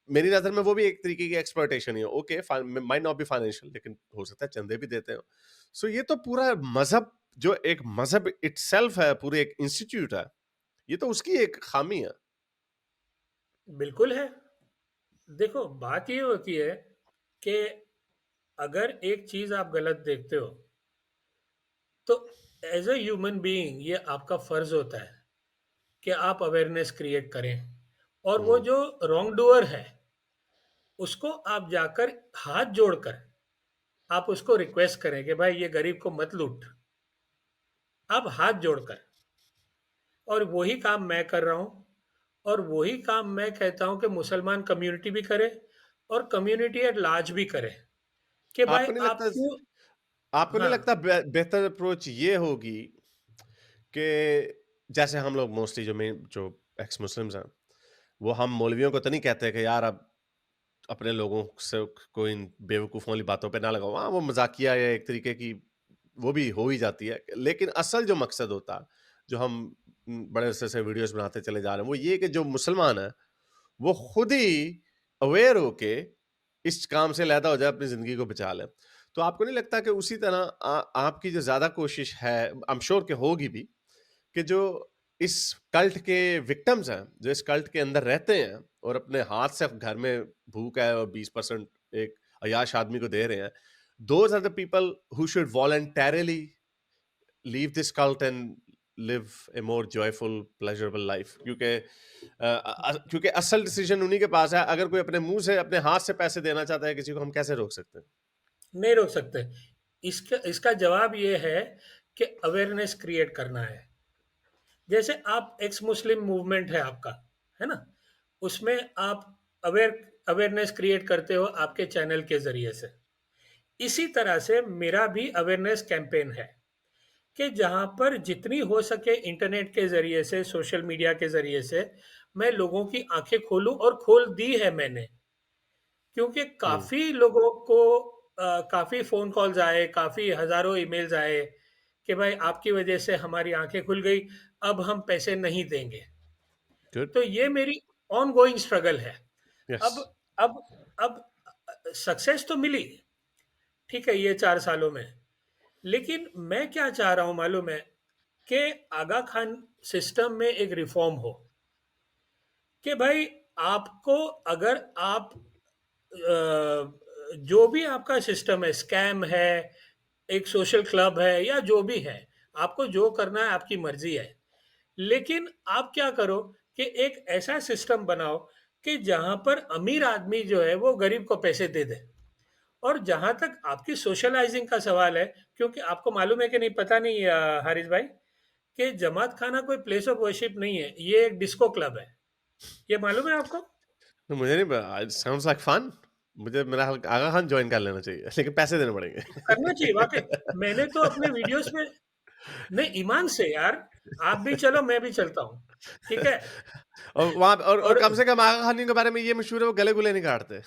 मेरी नजर में वो भी एक तरीके की एक्सप्लॉइटेशन ही है। Okay, might not be financial, लेकिन हो सकता है चंदे भी देते हो। सो ये तो पूरा मजहब, जो एक मजहब इटसेल्फ है, पूरे एक इंस्टीट्यूट है, ये तो उसकी एक खामी है। बिल्कुल है। देखो, बात ये होती है कि अगर एक चीज आप गलत देखते हो, तो एज अ ह्यूमन बीइंग ये आपका फर्ज होता है कि आप अवेयरनेस क्रिएट करें। और वो हम्म, जो रॉन्ग डूअर है, उसको आप जाकर हाथ जोड़कर आप उसको रिक्वेस्ट करें कि भाई ये गरीब को मत लूट। आप हाथ जोड़कर। और वही काम मैं कर रहा हूँ, और वही काम मैं कहता हूँ कि मुसलमान कम्युनिटी भी करे, और कम्युनिटी एट लार्ज भी करे, कि भाई आपको नहीं आप लगता क्यों। आपको नहीं हाँ, लगता बेहतर अप्रोच ये होगी कि जैसे हम लोग मोस्टली जो एक्स मुस्लिम्स हैं, वो हम मौलवियों को तो नहीं कहते कि यार अब अपने लोगों से कोई इन बेवकूफ़ों वाली बातों पे ना लगाओ। हाँ, वो मज़ाकिया या एक तरीके की वो भी हो ही जाती है। लेकिन असल जो मकसद होता है, जो हम बड़े अरसे से वीडियोज़ बनाते चले जा रहे हैं, वो ये कि जो मुसलमान है, वो खुद ही अवेयर होके इस काम से अलहदा हो जाए, अपनी ज़िंदगी को बचा ले। तो आपको नहीं लगता कि उसी तरह आपकी जो ज़्यादा कोशिश है, आई एम श्योर कि होगी भी, कि जो इस कल्ट के विक्टिम्स हैं, जो इस कल्ट के अंदर रहते हैं और अपने हाथ से घर में भूख है और 20% एक अय्याश आदमी को दे रहे हैं, those are the people who should voluntarily leave this cult and live a more joyful pleasurable life. क्योंकि असल डिसीजन उन्हीं के पास है। अगर कोई अपने मुंह से अपने हाथ से पैसे देना चाहता है किसी को, हम कैसे रोक सकते हैं? नहीं रोक सकते। इसका इसका जवाब ये है कि अवेयरनेस क्रिएट करना है। जैसे आप एक्स मुस्लिम मूवमेंट है आपका, है ना? उसमें आप अवेयरनेस क्रिएट करते हो आपके चैनल के ज़रिए से। इसी तरह से मेरा भी अवेयरनेस कैंपेन है कि जहाँ पर जितनी हो सके इंटरनेट के ज़रिए से, सोशल मीडिया के ज़रिए से, मैं लोगों की आँखें खोलूँ, और खोल दी है मैंने। क्योंकि हम्म, काफ़ी लोगों को काफ़ी फ़ोन कॉल्स आए, काफ़ी हज़ारों ईमेल्स आए कि भाई आपकी वजह से हमारी आँखें खुल गई, अब हम पैसे नहीं देंगे। गुड। तो ये मेरी ऑनगोइंग स्ट्रगल है। यस। अब अब अब सक्सेस तो मिली, ठीक है, ये 4 सालों में। लेकिन मैं क्या चाह रहा हूँ मालूम है? कि आगा खान सिस्टम में एक रिफ़ॉर्म हो, कि भाई आपको अगर आप जो भी आपका सिस्टम है, स्कैम है, एक सोशल क्लब है या जो भी है, आपको जो करना है आपकी मर्ज़ी है। लेकिन आप क्या करो कि एक ऐसा सिस्टम बनाओ कि जहाँ पर अमीर आदमी जो है वो गरीब को पैसे दे दे। और जहाँ तक आपकी सोशलाइज़िंग का सवाल है, क्योंकि आपको मालूम है कि नहीं पता नहीं हारिस भाई, कि जमात खाना कोई प्लेस ऑफ वर्शिप नहीं है, ये एक डिस्को क्लब है। ये मालूम है आपको? तो मुझे नहीं पता, इट साउंड्स लाइक फन। मुझे मेरा हल आगा खान जॉइन कर लेना चाहिए, लेकिन पैसे देने करना चाहिए वाक़ई। पड़ेंगे। मैंने तो अपने वीडियोज़ में नहीं, ईमान से यार, आप भी चलो, मैं भी चलता हूँ, ठीक है? और वहाँ और और कम से कम आगा खानी के बारे में ये मशहूर है, वो गले-गुले नहीं काटते।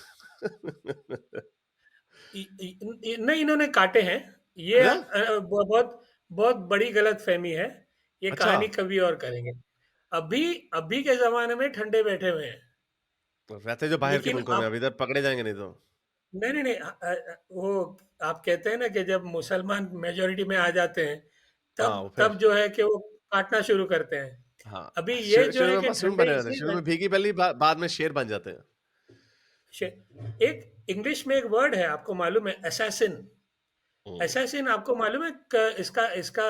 इ इ नहीं, इन्होंने काटे हैं। ये अच्छा? बहुत बहुत बड़ी गलतफ़हमी है। ये अच्छा। कहानी कभी और करेंगे। अभी अभी के ज़माने में ठंडे बैठे हुए हैं। रहते जो बाहर के लेकिन मुल्कों में, अब अब इधर पकड़े जाएँगे नहीं तो। नहीं, नहीं, नहीं, वो आप कहते हैं ना कि जब मुसलमान मेजॉरिटी में आ जाते हैं, हाँ, तब वो फिर तब जो है कि वो काटना शुरू करते हैं। हाँ, अभी ये जो शुरू है में कि मशरूम ठंडे बने रहते हैं, इसलिए शुरू बैठ में भीगी पल्ली बाद में शेर बन जाते हैं। शे एक इंग्लिश में एक वर्ड है, आपको मालूम है, असैसिन। हुँ। असैसिन आपको मालूम है क इसका इसका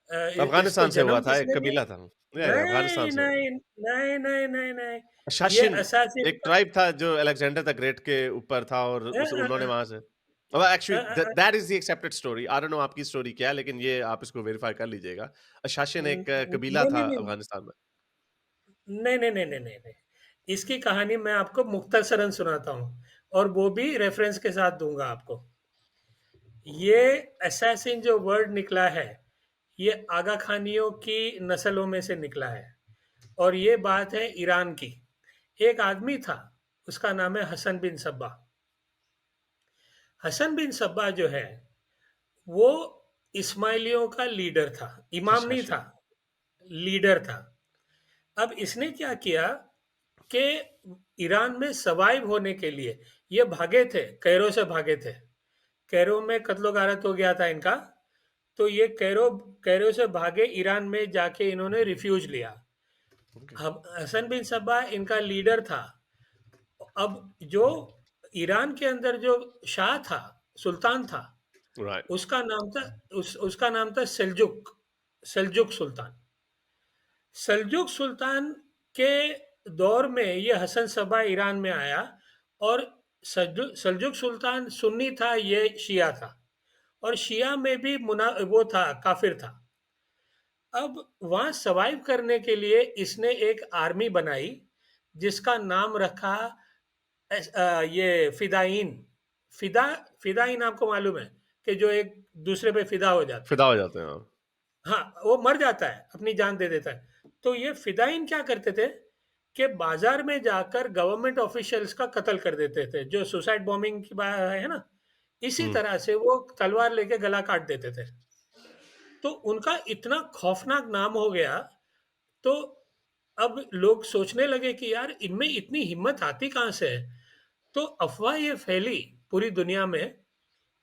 इसको अफ़गानिस्तान से हुआ जन्म था, एक किसने दिया? कबीला था। या अफ़गानिस्तान नहीं, से। नहीं, नहीं, नहीं, नहीं, नहीं। ये शाशिन, असैसिन एक का ट्राइब था जो अलेक्जेंडर द ग्रेट के ऊपर था और अ उस अ उन्होंने अ वहाँ से well a actually a a, that is the accepted story. I don't know आपकी स्टोरी क्या है, लेकिन ये आप इसको वेरीफाई कर लीजिएगा। शाशिन एक कबीला नहीं, था नहीं, नहीं। अफ़गानिस्तान में। नहीं, नहीं, नहीं, नहीं, नहीं, नहीं। इसकी कहानी मैं आपको मुख्तसरन सुनाता हूँ और वो भी रेफ़रेंस के साथ दूँगा आपको। ये असैसिन जो वर्ड निकला है, ये आगा खानियों की नस्लों में से निकला है और ये बात है ईरान की। एक आदमी था, उसका नाम है हसन बिन सब्बा। हसन बिन सब्बा जो है, वो इस्माइलियों का लीडर था, इमाम नहीं था, शाशिन। लीडर था। अब इसने क्या किया कि ईरान में सर्वाइव होने के लिए ये भागे थे, कैरो से भागे थे। कैरो में कत्लो गारत हो गया था इनका, तो ये कैरो कैरो से भागे, ईरान में जाके इन्होंने रिफ्यूज लिया। ओके। अब हसन बिन सब्बा इनका लीडर था। अब जो ईरान के अंदर जो शाह था, सुल्तान था, राइट। उसका नाम था उसका नाम था सेल्जुक, सेल्जुक सुल्तान। सेल्जुक सुल्तान के दौर में ये हसन सब्बा ईरान में आया और सेल्जुक सुल्तान सुन्नी था, ये शिया था और शिया में भी वो था, काफिर था। अब वहाँ सर्वाइव करने के लिए इसने एक आर्मी बनाई जिसका नाम रखा ये फिदाइन। फिदा फिदाइन आपको मालूम है कि जो एक दूसरे पे फिदा हो जाता है। फिदा हो जाते हैं आप। हाँ, वो मर जाता है, अपनी जान दे देता है। तो ये फ़िदायीन क्या करते थे कि बाज़ार में जाकर गवर्नमेंट ऑफ़िशियल्स का कत्ल कर देते थे, जो सुसाइड बॉम्बिंग की बा है ना? इसी हुँ। तरह से वो तलवार लेके गला काट देते थे। तो उनका इतना खौफ़नाक नाम हो गया, तो अब लोग सोचने लगे कि यार इनमें इतनी हिम्मत आती कहाँ से है? तो अफ़वाह ये फैली पूरी दुनिया में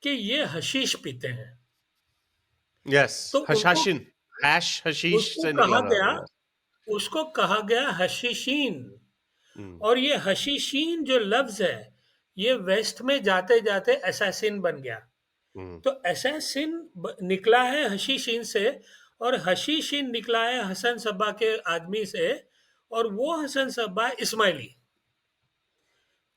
कि ये हशीश पीते हैं। यस, तो उनको हशाशिन, हशीश उसको से कहा निकला था। गया यस। उसको कहा गया हशीशीन। हुँ। और ये हशीशीन जो लफ्ज़ है, ये वेस्ट में जाते-जाते असैसिन बन गया। हुँ। तो असैसिन निकला है हशीशीन से और हशीशीन निकला है हसन सब्बा के आदमी से और वो हसन सब्बा इस्माइली।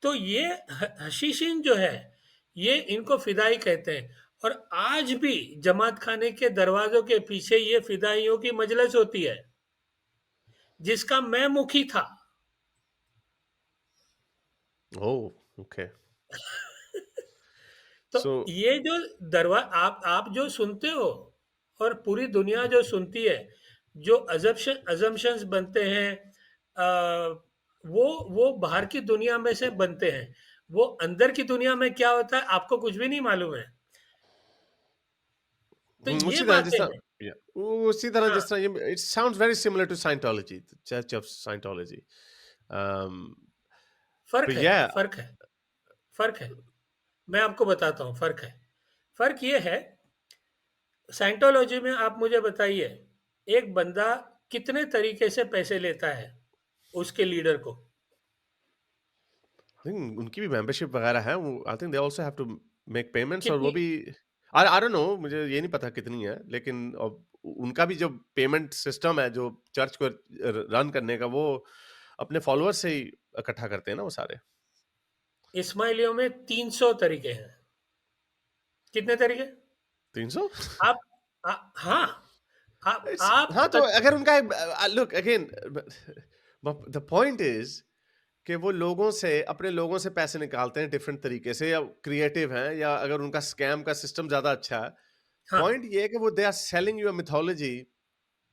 तो ये हशीशीन जो है, ये इनको फिदाई कहते हैं और आज भी जमात खाने के दरवाज़ों के पीछे ये फिदाइयों की मजलिस होती है, जिसका मैं मुखी था। ओह! ओके। तो सो ये जो आप जो सुनते हो और पूरी दुनिया जो सुनती है, जो अजम्पशंस बनते हैं, वो बाहर की दुनिया में से बनते हैं। वो अंदर की दुनिया में क्या होता है आपको कुछ भी नहीं मालूम है। तो ये उसी तरह जिस बातें तरह हैं। या उसी तरह हाँ, जिस तरह ये it sounds very similar to Scientology, the church of Scientology. Um, फ़र्क but है, yeah, फ़र्क है, फ़र्क है। मैं आपको बताता हूँ फ़र्क है। फ़र्क ये है, साइंटोलॉजी में आप मुझे बताइए, एक बंदा कितने तरीके से पैसे लेता है उसके लीडर को? I think उनकी भी मेंबरशिप वगैरह है, वो I think they also have to make payments, और वो कितनी भी आई डोंट नो, मुझे ये नहीं पता कितनी है, लेकिन उनका भी जो पेमेंट सिस्टम है जो चर्च को रन करने का, वो अपने फॉलोअर्स से ही इकट्ठा करते हैं ना वो सारे। इस्माइलियों में 300 तरीके हैं। कितने तरीके? 300। आप हाँ, आप हाँ, तो अगर उनका look again, the point is कि वो लोगों से, अपने लोगों से पैसे निकालते हैं डिफरेंट तरीके से, या क्रिएटिव हैं, या अगर उनका स्कैम का सिस्टम ज्यादा अच्छा है। हाँ, पॉइंट ये है कि वो they are selling you a mythology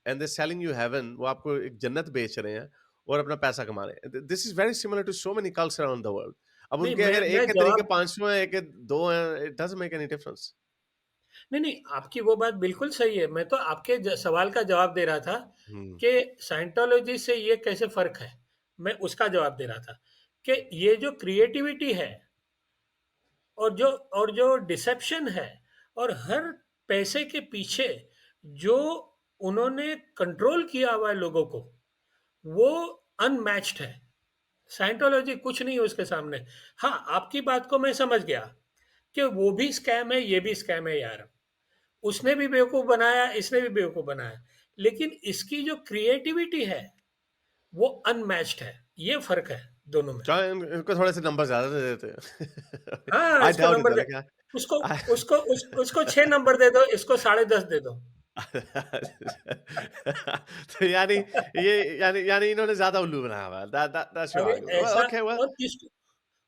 and they selling you heaven, वो आपको एक जन्नत बेच रहे हैं और अपना पैसा कमा रहे हैं। This is very similar to so many cults around the world. अब नहीं उनके अगर मैं एक के तरीके जवाब 500 हैं, एक के दो हैं, it doesn't make any difference. नहीं, नहीं, आपकी वो बात बिल्कुल सही है। मैं तो आपके सवाल का जवाब दे रहा था हम्म। कि साइंटोलॉजी से ये कैसे फर्क है। मैं उसका जवाब दे रहा था कि ये जो क्रिएटिविटी है और जो डिसेप्शन है और हर पैसे के पीछे जो उन्होंने कंट्रोल किया हुआ है लोगों को, वो अनमैच्ड है। साइंटोलॉजी कुछ नहीं है उसके सामने। हाँ, आपकी बात को मैं समझ गया कि वो भी स्कैम है, ये भी स्कैम है यार। उसने भी बेवकूफ बनाया, इसने भी बेवकूफ बनाया, लेकिन इसकी जो क्रिएटिविटी है वो अनमैच्ड है। ये फर्क है दोनों में। क्या इनको थोड़े से नंबर ज्यादा दे देते हैं? हाँ, आई इसको डाउट नंबर इट दे, क्या। उसको उसको 6 नंबर दे दो, इसको 10.5 दे दो। तो यानी इन्होंने ज्यादा उल्लू बनाया हुआ है। दैट्स योर अरे आर्गुमेंट। ऐसा, ओके वेल।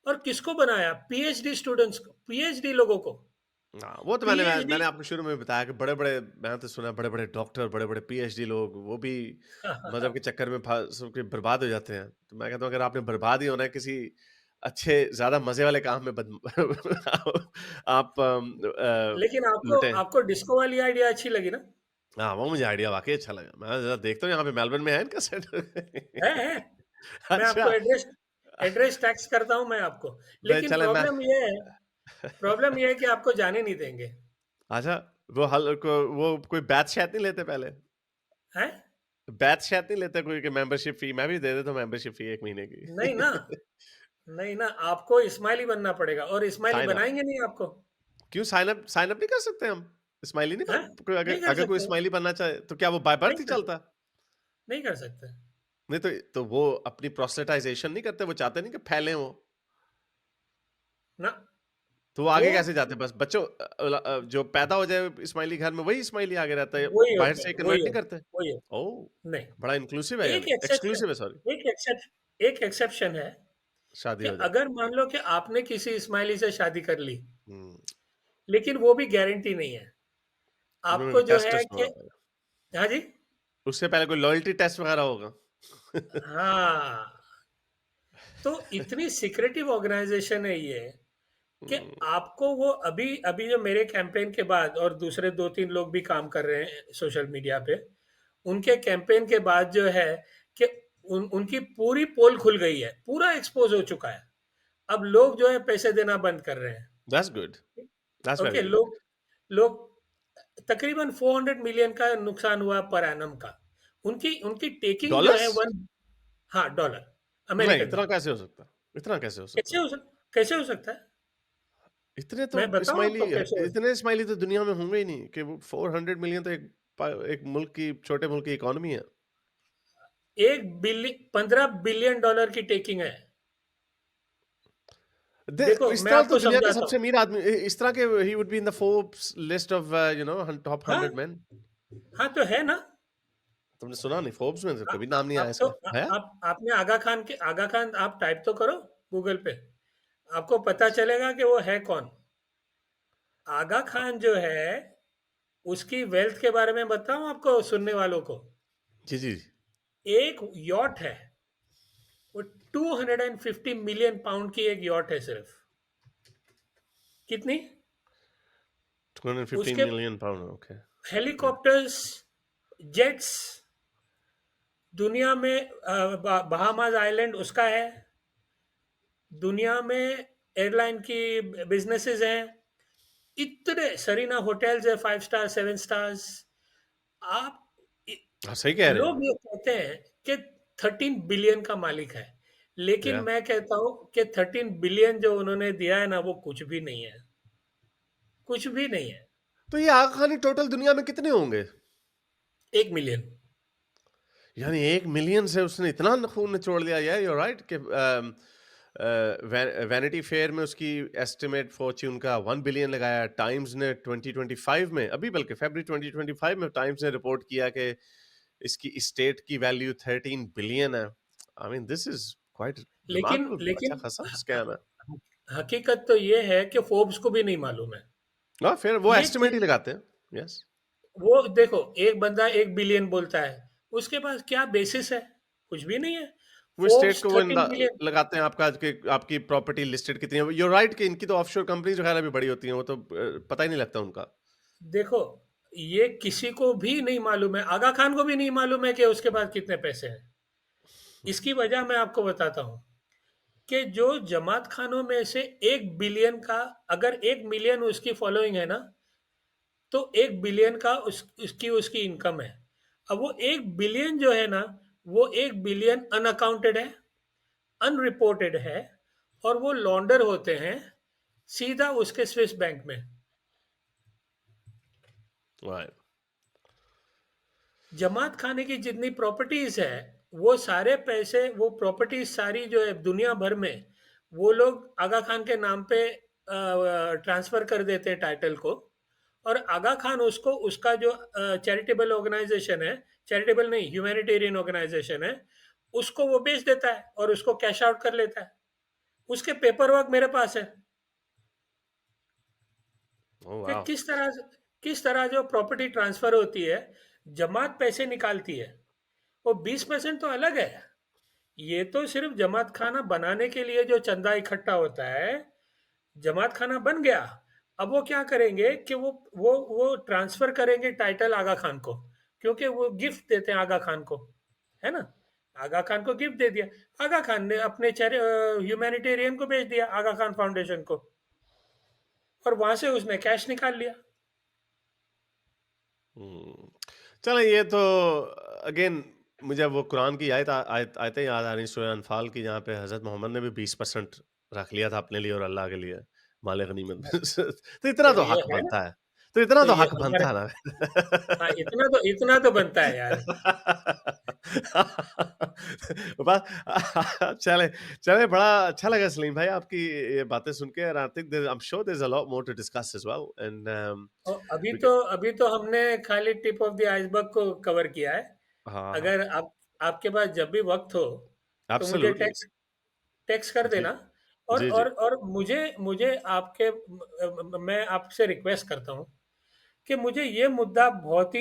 और किसको बनाया? पीएचडी स्टूडेंट्स को, पीएचडी लोगों को। हाँ, वो तो पीएचडी मैंने आपको शुरू में बताया कि बड़े-बड़े, मैंने तो सुना बड़े-बड़े डॉक्टर, बड़े-बड़े पीएचडी लोग, वो भी मज़हब के चक्कर में फँस के बर्बाद हो जाते हैं। तो मैं कहता हूँ अगर आपने बर्बाद ही होना है किसी अच्छे ज़्यादा मज़े वाले काम में आप लेकिन आपको लुटें। आपको डिस्को वाली आइडिया अच्छी लगी ना? हाँ, वो मुझे आइडिया वाक़ई अच्छा लगा। मैं ज़रा देखता हूँ यहाँ पे मेलबर्न में है इनका है। सेंटर। मैं आपको अच्छा। एड्रेस एड्रेस टैक्स करता हूँ मैं आपको। भाई लेकिन चलें मैं प्रॉब्लम ये है कि आपको जाने नहीं देंगे। अच्छा, वो कोई बैच-शैच नहीं लेते पहले? हैं? बैच-शैच नहीं लेते कोई कि मेंबरशिप फ़ी? मैं भी दे देता हूँ मेंबरशिप फ़ी 1 महीने नहीं ना, की। नहीं ना, आपको इस्माइली बनना पड़ेगा और इस्माइली साइन अप। बनाएँगे नहीं आपको। क्यों साइन अप नहीं कर सकते हम? स्माइली नहीं हैं? बन कोई, नहीं अगर कर अगर कोई सकते, स्माइली बनना चाहे तो क्या वो बाय नहीं बर्थ ही कर चलता है? नहीं कर सकते। नहीं तो वो अपनी प्रोस्थेटाइज़ेशन नहीं करते, वो चाहते नहीं कि फैलें वो। ना, तो वो वो आगे कैसे जाते हैं? बस बच्चों जो पैदा हो जाए स्माइली घर में वही स्माइली आगे रहता है, वही बाहर होता है, से वही कन्वर्ट नहीं होता करते? है, वही होता ओह! है। नहीं, बड़ा इंक्लूसिव है एक यानी, एक्सेप्शन एक्सक्लूसिव है सॉरी। एक एक्सेप्शन है शादी कि हो जाए। अगर मान लो कि आपने किसी इस्माइली से शादी कर ली, हुँ, लेकिन वो भी गारंटी नहीं है। उन्होंने आपको जो टेस्ट है वेस्ट कि होना पड़ेगा। हाँ जी? उससे पहले कोई लॉयल्टी टेस्ट वगैरह होगा? हाँ, तो इतनी सिक्रेटिव ऑर्गेनाइज़ेशन है ये कि हुँ, आपको वो अभी अभी जो मेरे कैंपेन के बाद और दूसरे 2-3 लोग भी काम कर रहे हैं सोशल मीडिया पे, उनके कैंपेन के बाद जो है कि उनकी पूरी पोल खुल गई है, पूरा एक्सपोज़ हो चुका है। अब लोग जो है पैसे देना बंद कर रहे हैं। That's good, that's very okay, good. लोग लोग तकरीबन 400 मिलियन का नुकसान हुआ पर एनम का। उनकी उनकी टेकिंग जो है डॉलर्स? 1, हाँ, डॉलर, नहीं, अमेरिकन इतना डॉलर। कैसे हो सकता है? इतना कैसे हो सकता कैसे है? हो सक कैसे हो सकता है? इतने तो मैं बताऊँ इस्माइली आपको कैसे हो इतने इस्माइली तो दुनिया में होंगे ही नहीं कि वो 400 मिलियन तो एक मुल्क की, छोटे मुल्क की इकोनॉमी है। 15 बिलियन डॉलर की टेकिंग है। देखो, इस मैं तरह तो आपको दुनिया के समझाता सबसे हूँ। अमीर आदमी, इस तरह के he would be in the Forbes list of top हाँ, 100 मैन। हाँ, तो है ना। तुमने सुना नहीं? फोर्ब्स में तो आ- कभी नाम नहीं आया आप तो इसका, है? आपने आगा खान आप टाइप तो करो गूगल पे, आपको पता चलेगा कि वो है कौन। आगा खान जो है, उसकी वेल्थ के बारे में बताऊं आपको, सुनने वालों को। जी, जी। एक यॉट है, वो 250 मिलियन पाउंड की एक यॉट है सिर्फ। कितनी? 215 उसके मिलियन पाउंड, ओके। या। हेलीकॉप्टर्स, जेट्स, दुनिया में बहामास आइलैंड उसका है। दुनिया में एयरलाइन की बिजनेसेस हैं, इतने सरीना होटल्स है, 5 स्टार, 7 स्टार्स। आप हाँ, सही कह रहे लोग हैं। ये कहते हैं कि 13 बिलियन का मालिक है, लेकिन या। मैं कहता हूं कि 13 बिलियन जो उन्होंने दिया है ना, वो कुछ भी नहीं है, कुछ भी नहीं है। तो ये आगा खानी टोटल दुनिया में कितने होंगे? 1 मिलियन। यानी 1 मिलियन से उसने इतना खून निचोड़ लिया। या यू राइट कि वैनिटी फेयर में उसकी एस्टिमेट फॉर्च्यून का 1 बिलियन लगाया। टाइम्स ने 2025 में, अभी बल्कि फरवरी 2025 में टाइम्स ने रिपोर्ट किया कि इसकी इस्टेट की वैल्यू 13 बिलियन है। I mean this is quite लेकिन रिमार्केबल, अच्छा लेकिन खासा ह- स्कैम है। हकीकत तो ये है कि फोर्ब्स को भी नहीं मालूम है और फिर वो ये एस्टिमेट ही चीज। लगाते हैं। यस। वो देखो, एक बंदा 1 बिलियन बोलता है, उसके पास क्या बेसिस है? कुछ भी नहीं है। वो स्टेट फोर्ब्स को वो 13 बिलियन। लगाते हैं आपका कि आपकी प्रॉपर्टी लिस्टेड कितनी है। यू राइट कि इनकी तो ऑफशोर कंपनीज वगैरह भी बड़ी होती हैं, वो तो पता ही नहीं लगता उनका। देखो, ये किसी को भी नहीं मालूम है, आगा खान को भी नहीं मालूम है कि उसके पास कितने पैसे हैं। इसकी वजह मैं आपको बताता हूँ कि जो जमात खानों में से 1 बिलियन का, अगर 1 मिलियन उसकी फॉलोइंग है ना, तो 1 बिलियन का उसकी उसकी इनकम है। अब वो 1 बिलियन जो है ना, वो 1 बिलियन अनअकाउंटेड है, अनरिपोर्टेड है, और वो लॉन्डर होते हैं सीधा उसके स्विस बैंक में। राइट। जमात खाने की जितनी प्रॉपर्टीज है, वो सारे पैसे, वो प्रॉपर्टीज सारी जो है दुनिया भर में, वो लोग आगा खान के नाम पे ट्रांसफर कर देते हैं टाइटल को। और आगा खान उसको, उसका जो चैरिटेबल ऑर्गेनाइजेशन है, चैरिटेबल नहीं, ह्यूमैनिटेरियन ऑर्गेनाइजेशन है, उसको वो बेच देता है और उसको कैश आउट कर लेता है। उसके पेपर वर्क मेरे पास है ओह कि वाह। किस तरह जो प्रॉपर्टी ट्रांसफर होती है, जमात पैसे निकालती है। वो 20% तो अलग है। ये तो सिर्फ जमात खाना बनाने के लिए जो चंदा इकट्ठा होता है, जमात खाना बन गया। अब वो क्या करेंगे कि वो ट्रांसफर करेंगे टाइटल आगा खान को, क्योंकि वो गिफ्ट देते हैं आगा खान को, है ना। आगा खान को गिफ्ट दे दिया, आगा खान ने अपने ह्यूमैनिटेरियन को भेज दिया, आगा खान फाउंडेशन को, और वहां से उसने कैश निकाल लिया। हम्म। चलो ये तो अगेन मुझे वो कुरान की आयतें याद आ रही, सूरह अनफाल की, जहाँ पे हजरत मोहम्मद ने भी 20% रख लिया था अपने लिए और अल्लाह के लिए, माल गनीमत में। तो इतना तो तो ये हक है ना, बनता है। तो इतना तो तो ये हक हमारे, बनता है हाँ, ना। इतना तो बनता है यार। चले चले, बड़ा अच्छा लगा सलीम भाई आपकी ये बातें सुन के। I think I am sure there is a lot more to discuss as well and और अभी तो हमने खाली टिप ऑफ द आइसबर्ग को कवर किया है। हाँ हाँ, अगर आपके पास जब भी वक्त हो, तो मुझे एब्सोल्युटली। टेक्स्ट टेक्स्ट कर जी देना। और जी जी। और और मुझे मुझे आपके मैं आपसे रिक्वेस्ट करता हूँ कि मुझे ये मुद्दा बहुत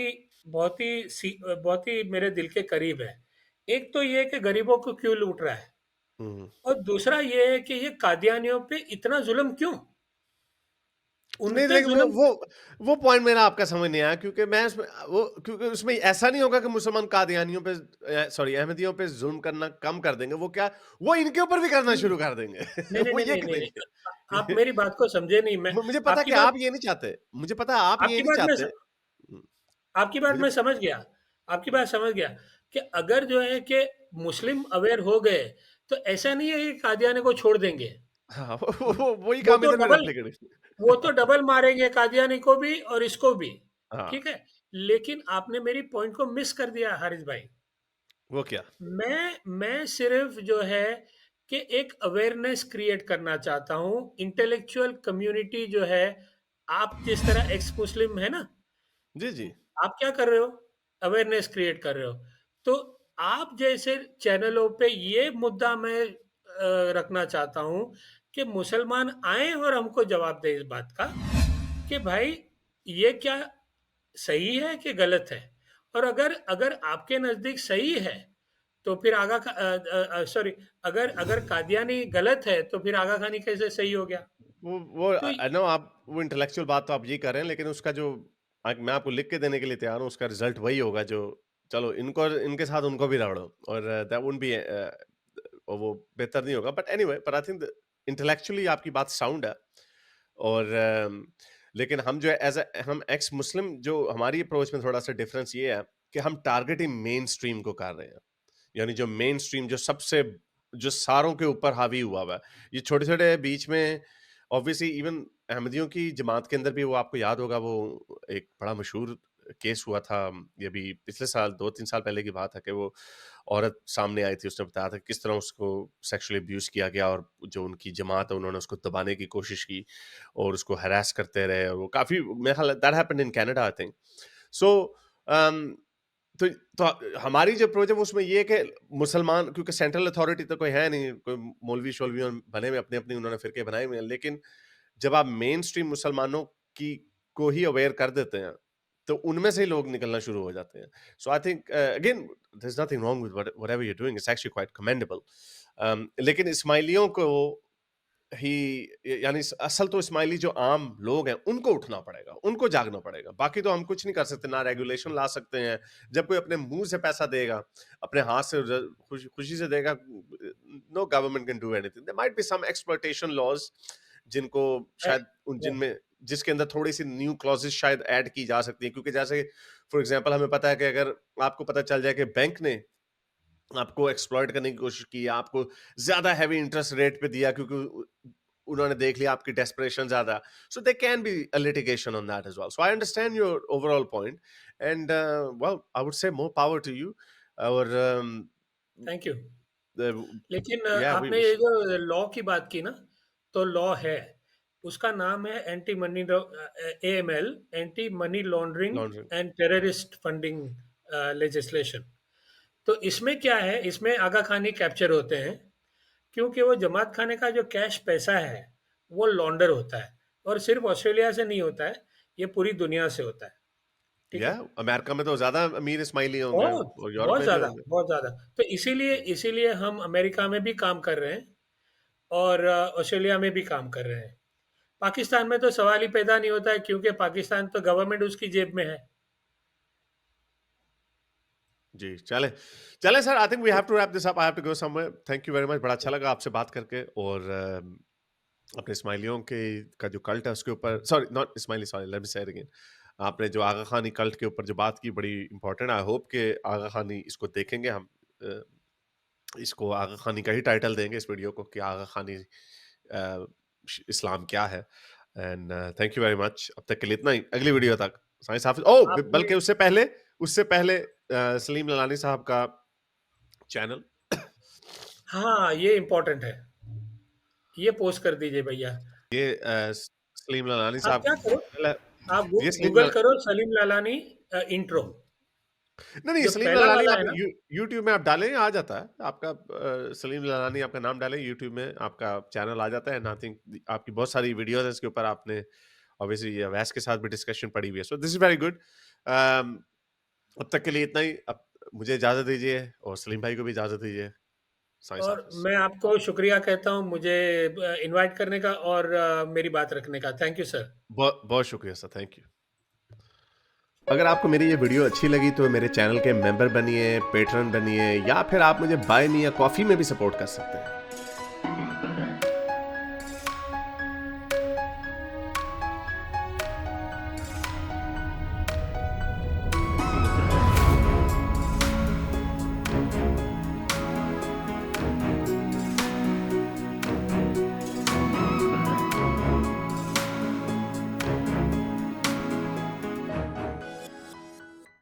ही मेरे दिल के करीब है। एक तो ये कि गरीबों को क्यों लूट रहा है, हम्म। और दूसरा ये है कि ये कादियानियों पे इतना जुल्म क्यों, उन नहीं, पे लेकिन जुल्म क्यों? वो पॉइंट मेरा आपका समझ नहीं आया, क्योंकि मैं उसमें वो, क्योंकि उसमें ऐसा नहीं होगा कि मुसलमान कादियानियों पे, सॉरी, अहमदियों पे जुल्म करना कम कर देंगे। वो क्या, वो इनके ऊपर भी करना नहीं शुरू कर देंगे। नहीं नहीं वो नहीं ये नहीं नहीं नहीं। आप करेंगे। मेरी बात को समझे नहीं। मैं मुझे पता है आपकी कि बात आप ये नहीं चाहते, मुझे पता है आप ये आपकी नहीं बात में चाहते। आपकी बात मुझे मैं समझ गया। आपकी बात समझ गया कि अगर जो है कि मुस्लिम अवेयर हो गए, तो ऐसा नहीं है कि कादियाने को छोड़ देंगे। हाँ, वही वो काम तो इधर भी डबल रेप्लिकेट। वो तो डबल मारेंगे, कादियानी को भी और इसको भी। हाँ, ठीक है, लेकिन आपने मेरी पॉइंट को मिस कर दिया हारिस भाई। वो क्या? मैं सिर्फ जो है कि एक अवेयरनेस क्रिएट करना चाहता हूँ, इंटेलेक्चुअल कम्युनिटी जो है। आप जिस तरह एक्स मुस्लिम है ना, जी जी। आप क्या कर रहे हो? अवेयरनेस क्रिएट कर रहे हो। तो आप जैसे चैनलों पे ये मुद्दा मैं रखना चाहता हूँ कि मुसलमान आए और हमको जवाब दें इस बात का कि भाई, ये क्या सही है कि गलत है। और अगर अगर आपके नज़दीक सही है, तो फिर सॉरी, अगर अगर कादियानी गलत है तो फिर आगा खानी कैसे सही हो गया? वो तो आई नो आप वो इंटेलेक्चुअल बात तो आप ये कर रहे हैं, लेकिन उसका जो मैं आपको लिख के देने के लिए तैयार हूँ, उसका रिजल्ट वही होगा जो चलो इनको इनके साथ उनको भी रगड़ो, और दैट वुडंट बी वो बेहतर नहीं होगा। But anyway, but I think intellectually आपकी बात साउंड है। और लेकिन हम जो है हम एक्स मुस्लिम, जो हमारी अप्रोच में थोड़ा सा डिफरेंस ये है कि हम टारगेटिंग मेन स्ट्रीम को कर रहे हैं। यानी जो मेन स्ट्रीम, जो सबसे, जो सारों के ऊपर हावी हुआ हुआ है। ये छोटे छोटे बीच में ऑब्वियसली इवन अहमदियों की जमात के अंदर भी, वो आपको याद होगा, वो एक बड़ा मशहूर केस हुआ था, ये भी पिछले साल 2-3 साल पहले की बात है, कि वो औरत सामने आई थी, उसने बताया था कि किस तरह उसको सेक्सुअली अब्यूज किया गया, और जो उनकी जमात है उन्होंने उसको दबाने की कोशिश की और उसको हरास करते रहे, और वो काफी, मेरे ख्याल that happened in Canada I think. So तो हमारी जो अप्रोच है वो उसमें ये है कि मुसलमान, क्योंकि सेंट्रल अथॉरिटी तो कोई है नहीं, कोई मौलवी शोलवी बने हुए अपने अपने उन्होंने फिरके बनाए हुए हैं, लेकिन जब आप मेन स्ट्रीम मुसलमानों की को ही अवेयर कर देते हैं, तो उनमें से ही लोग निकलना शुरू हो जाते हैं। So I think again there is nothing wrong with whatever you are doing, it's actually quite commendable. लेकिन इस्माइलियों को ही, यानी असल तो इस्माइली जो आम लोग हैं उनको उठना पड़ेगा, उनको जागना पड़ेगा। बाकी तो हम कुछ नहीं कर सकते, ना रेगुलेशन ला सकते हैं। जब कोई अपने मुंह से पैसा देगा, अपने हाथ से खुशी से देगा, no government can do anything. There might be some exploitation laws जिनको है, शायद है। जिनमें, जिसके अंदर थोड़ी सी न्यू क्लॉजेस शायद ऐड की जा सकती है, क्योंकि जैसे फॉर एग्जांपल हमें पता है कि अगर आपको पता चल जाए कि बैंक ने आपको एक्सप्लॉइट करने की कोशिश की, आपको ज्यादा हैवी इंटरेस्ट रेट पे दिया क्योंकि उन्होंने देख लिया आपकी डेस्परेशन ज्यादा, so they can be a litigation on that as well. So I understand your overall point, and well I would say more power to you. और थैंक यू। the- लेकिन yeah, we आपने ये जो लॉ की बात की ना, तो लॉ है, उसका नाम है AML, anti money laundering laundering, and terrorist funding legislation. तो इसमें क्या है, इसमें आगा खानी कैप्चर होते हैं, क्योंकि वो जमात खाने का जो कैश पैसा है वो लॉन्डर होता है, और सिर्फ ऑस्ट्रेलिया से नहीं होता है, ये पूरी दुनिया से होता है। ठीक है? yeah, अमेरिका में तो ज्यादा अमीर इस्माइली होंगे, बहुत, और यूरोप बहुत में भी ज़्यादा, होंगे। बहुत ज़्यादा। तो इसीलिए इसीलिए हम अमेरिका में भी काम कर रहे हैं, और ऑस्ट्रेलिया में भी काम कर रहे हैं। पाकिस्तान में तो सवाल ही पैदा नहीं होता है, क्योंकि पाकिस्तान तो गवर्नमेंट उसकी जेब में है। जी, चले चले sir, I think we have to wrap this up, I have to go somewhere. Thank you very much, बड़ा अच्छा लगा आपसे बात करके। और अपने इस्माइलियों के का जो कल्ट है उसके ऊपर, sorry not Ismaili, sorry let me से इट अगेन, आपने जो आगा खानी कल्ट के ऊपर जो बात की, बड़ी इंपॉर्टेंट। आई होप कि आगा खानी इसको देखेंगे, हम अ, इसको आगा खानी का ही टाइटल देंगे इस वीडियो को, कि आगा खानी इस्लाम क्या है। And thank you very much, अब तक के लिए इतना ही। अगली वीडियो तक साइंस हाफिज। ओ आपने बल्कि उससे पहले सलीम ललानी साहब का चैनल। हाँ, ये इम्पोर्टेंट है। ये पोस्ट कर दीजिए भैया। ये सलीम ललानी आप साहब क्या का करो, चैनल है। आप ये सलीम गूगल लला करो सलीम लालानी इंट्रो। नहीं, नहीं, जो सलीम पहला ललानी वाला आप है ना, यूट्यूब में आप डालें, आ जाता है आपका। सलीम ललानी आपका नाम डालें यूट्यूब में, आपका चैनल आ जाता है। एंड आई थिंक आपकी बहुत सारी वीडियोस हैं इसके ऊपर, आपने ऑब्वियसली अवैस के साथ भी डिस्कशन पड़ी हुई है। So this is very good. अब तक के लिए इतना ही। अब मुझे इजाजत दीजिए, और सलीम भाई को भी इजाजत दीजिए। साइंस और ऑफिस। मैं आपको शुक्रिया कहता हूँ मुझे इनवाइट करने का, और मेरी बात रखने का। Thank you sir. बहुत बहुत शुक्रिया सर, थैंक यू। अगर आपको मेरी ये वीडियो अच्छी लगी तो मेरे चैनल के मेंबर बनिए, पेट्रन बनिए, या फिर आप मुझे बाय मी या कॉफ़ी में भी सपोर्ट कर सकते हैं।